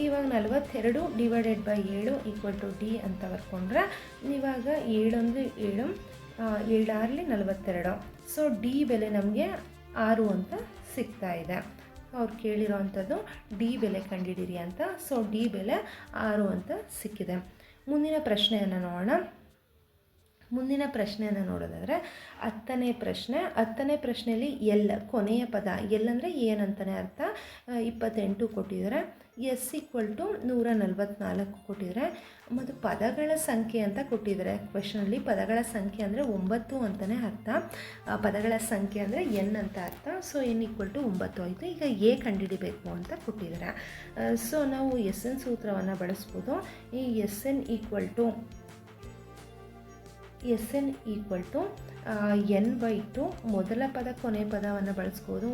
ಇವಾಗ 42 ಡಿವೈಡೆಡ್ ಬೈ 7 = ಡಿ ಅಂತ ಬರ್ಕೊಂಡ್ರೆ ಇವಾಗ 7 1 7 7 6 42. ಸೊ ಡಿ ಬೆಲೆ ನಮಗೆ 6 ಅಂತ ಸಿಗ್ತಾ ಇದೆ. ಅವ್ರು ಕೇಳಿರೋ ಅಂಥದ್ದು ಡಿ ಬೆಲೆ ಕಂಡುಹಿಡಿಯಿರಿ ಅಂತ. ಸೊ ಡಿ ಬೆಲೆ 6 ಅಂತ ಸಿಕ್ಕಿದೆ. ಮುಂದಿನ ಪ್ರಶ್ನೆಯನ್ನು ನೋಡೋಣ. ಮುಂದಿನ ಪ್ರಶ್ನೆಯನ್ನು ನೋಡೋದಾದರೆ 10ನೇ ಪ್ರಶ್ನೆ. 10ನೇ ಪ್ರಶ್ನೆಯಲ್ಲಿ ಎಲ್ ಕೊನೆಯ ಪದ, ಎಲ್ ಅಂದರೆ ಏನಂತಲೇ ಅರ್ಥ. 28 ಕೊಟ್ಟಿದ್ದಾರೆ. ಎಸ್ = 144 ಕೊಟ್ಟಿದ್ದಾರೆ. ಮತ್ತು ಪದಗಳ ಸಂಖ್ಯೆ ಅಂತ ಕೊಟ್ಟಿದ್ದಾರೆ ಕ್ವೆಶನಲ್ಲಿ. ಪದಗಳ ಸಂಖ್ಯೆ ಅಂದರೆ 9 ಅಂತಲೇ ಅರ್ಥ. ಪದಗಳ ಸಂಖ್ಯೆ ಅಂದರೆ ಎನ್ ಅಂತ ಅರ್ಥ. ಸೊ n = 9 ಆಯಿತು. ಈಗ ಎ ಕಂಡುಹಿಡಿಬೇಕು ಅಂತ ಕೊಟ್ಟಿದ್ದಾರೆ. ಸೊ ನಾವು ಎಸ್ ಎನ್ ಸೂತ್ರವನ್ನು ಬಳಸ್ಬೋದು. ಈ ಎಸ್ ಎನ್ = n/2 ಮೊದಲ ಪದ ಕೊನೆ ಪದವನ್ನು ಬಳಸ್ಬೋದು.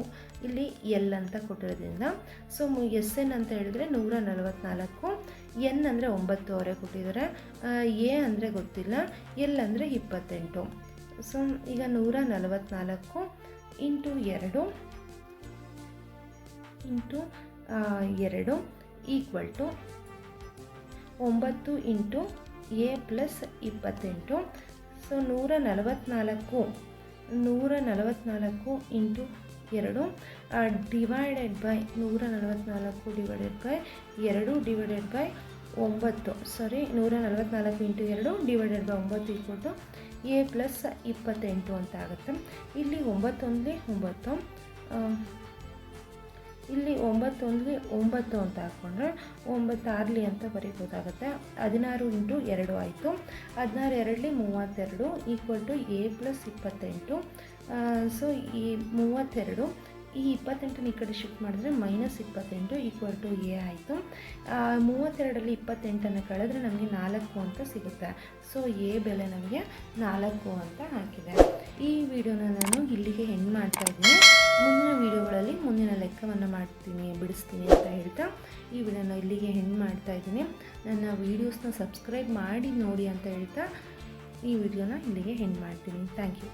ಇಲ್ಲಿ ಎಲ್ ಅಂತ ಕೊಟ್ಟಿರೋದ್ರಿಂದ ಸೊ ಎಸ್ ಎನ್ ಅಂತ ಹೇಳಿದ್ರೆ 144, ಎನ್ ಅಂದರೆ 9 ಅವರೇ ಕೊಟ್ಟಿದ್ದಾರೆ. ಎ ಅಂದರೆ ಗೊತ್ತಿಲ್ಲ, ಎಲ್ ಅಂದರೆ 28. ಸೊ ಈಗ 144 × 2 = 9 × A + 28. So 144 × 2 divided by 144 divided by 2 divided by 9. Sorry 144 × 2 divided by 9 = A + 28 ಅಂತ ಆಗುತ್ತೆ. ಇಲ್ಲಿ 9 1 9, ಇಲ್ಲಿ 9 1 9 ಅಂತ ಹಾಕ್ಕೊಂಡ್ರೆ 9 6 ಅಂತ ಬರೀಬೋದಾಗುತ್ತೆ. 16 × 2 ಆಯಿತು. 16 2 32 = ಎ + 28. ಸೊ ಈ 32 ಈ 28ನ ಈ ಕಡೆ ಶಿಫ್ಟ್ ಮಾಡಿದ್ರೆ -28 = ಎ ಆಯಿತು. 32ರಲ್ಲಿ 28ನ್ನು ಕಳೆದ್ರೆ ನಮಗೆ 4 ಅಂತ ಸಿಗುತ್ತೆ. ಸೊ ಎ ಬೆಲೆ ನಮಗೆ 4 ಅಂತ ಹಾಕಿದೆ. ಈ ವಿಡಿಯೋನ ನಾನು ಇಲ್ಲಿಗೆ ಎಂಡ್ ಮಾಡ್ತಾ ಇದ್ದೀನಿ. ಮುಂದಿನ ವಿಡಿಯೋಗಳಲ್ಲಿ ಮುಂದಿನ ಲೆಕ್ಕವನ್ನು ಬಿಡಿಸ್ತೀನಿ ಅಂತ ಹೇಳ್ತಾ ಈ ವಿಡಿಯೋನ ಇಲ್ಲಿಗೆ ಎಂಡ್ ಮಾಡ್ತಾ ಇದ್ದೀನಿ. ನನ್ನ ವೀಡಿಯೋಸ್ನ ಸಬ್ಸ್ಕ್ರೈಬ್ ಮಾಡಿ ನೋಡಿ ಅಂತ ಹೇಳ್ತಾ ಈ ವಿಡಿಯೋನ ಇಲ್ಲಿಗೆ ಎಂಡ್ ಮಾಡ್ತೀನಿ. Thank you.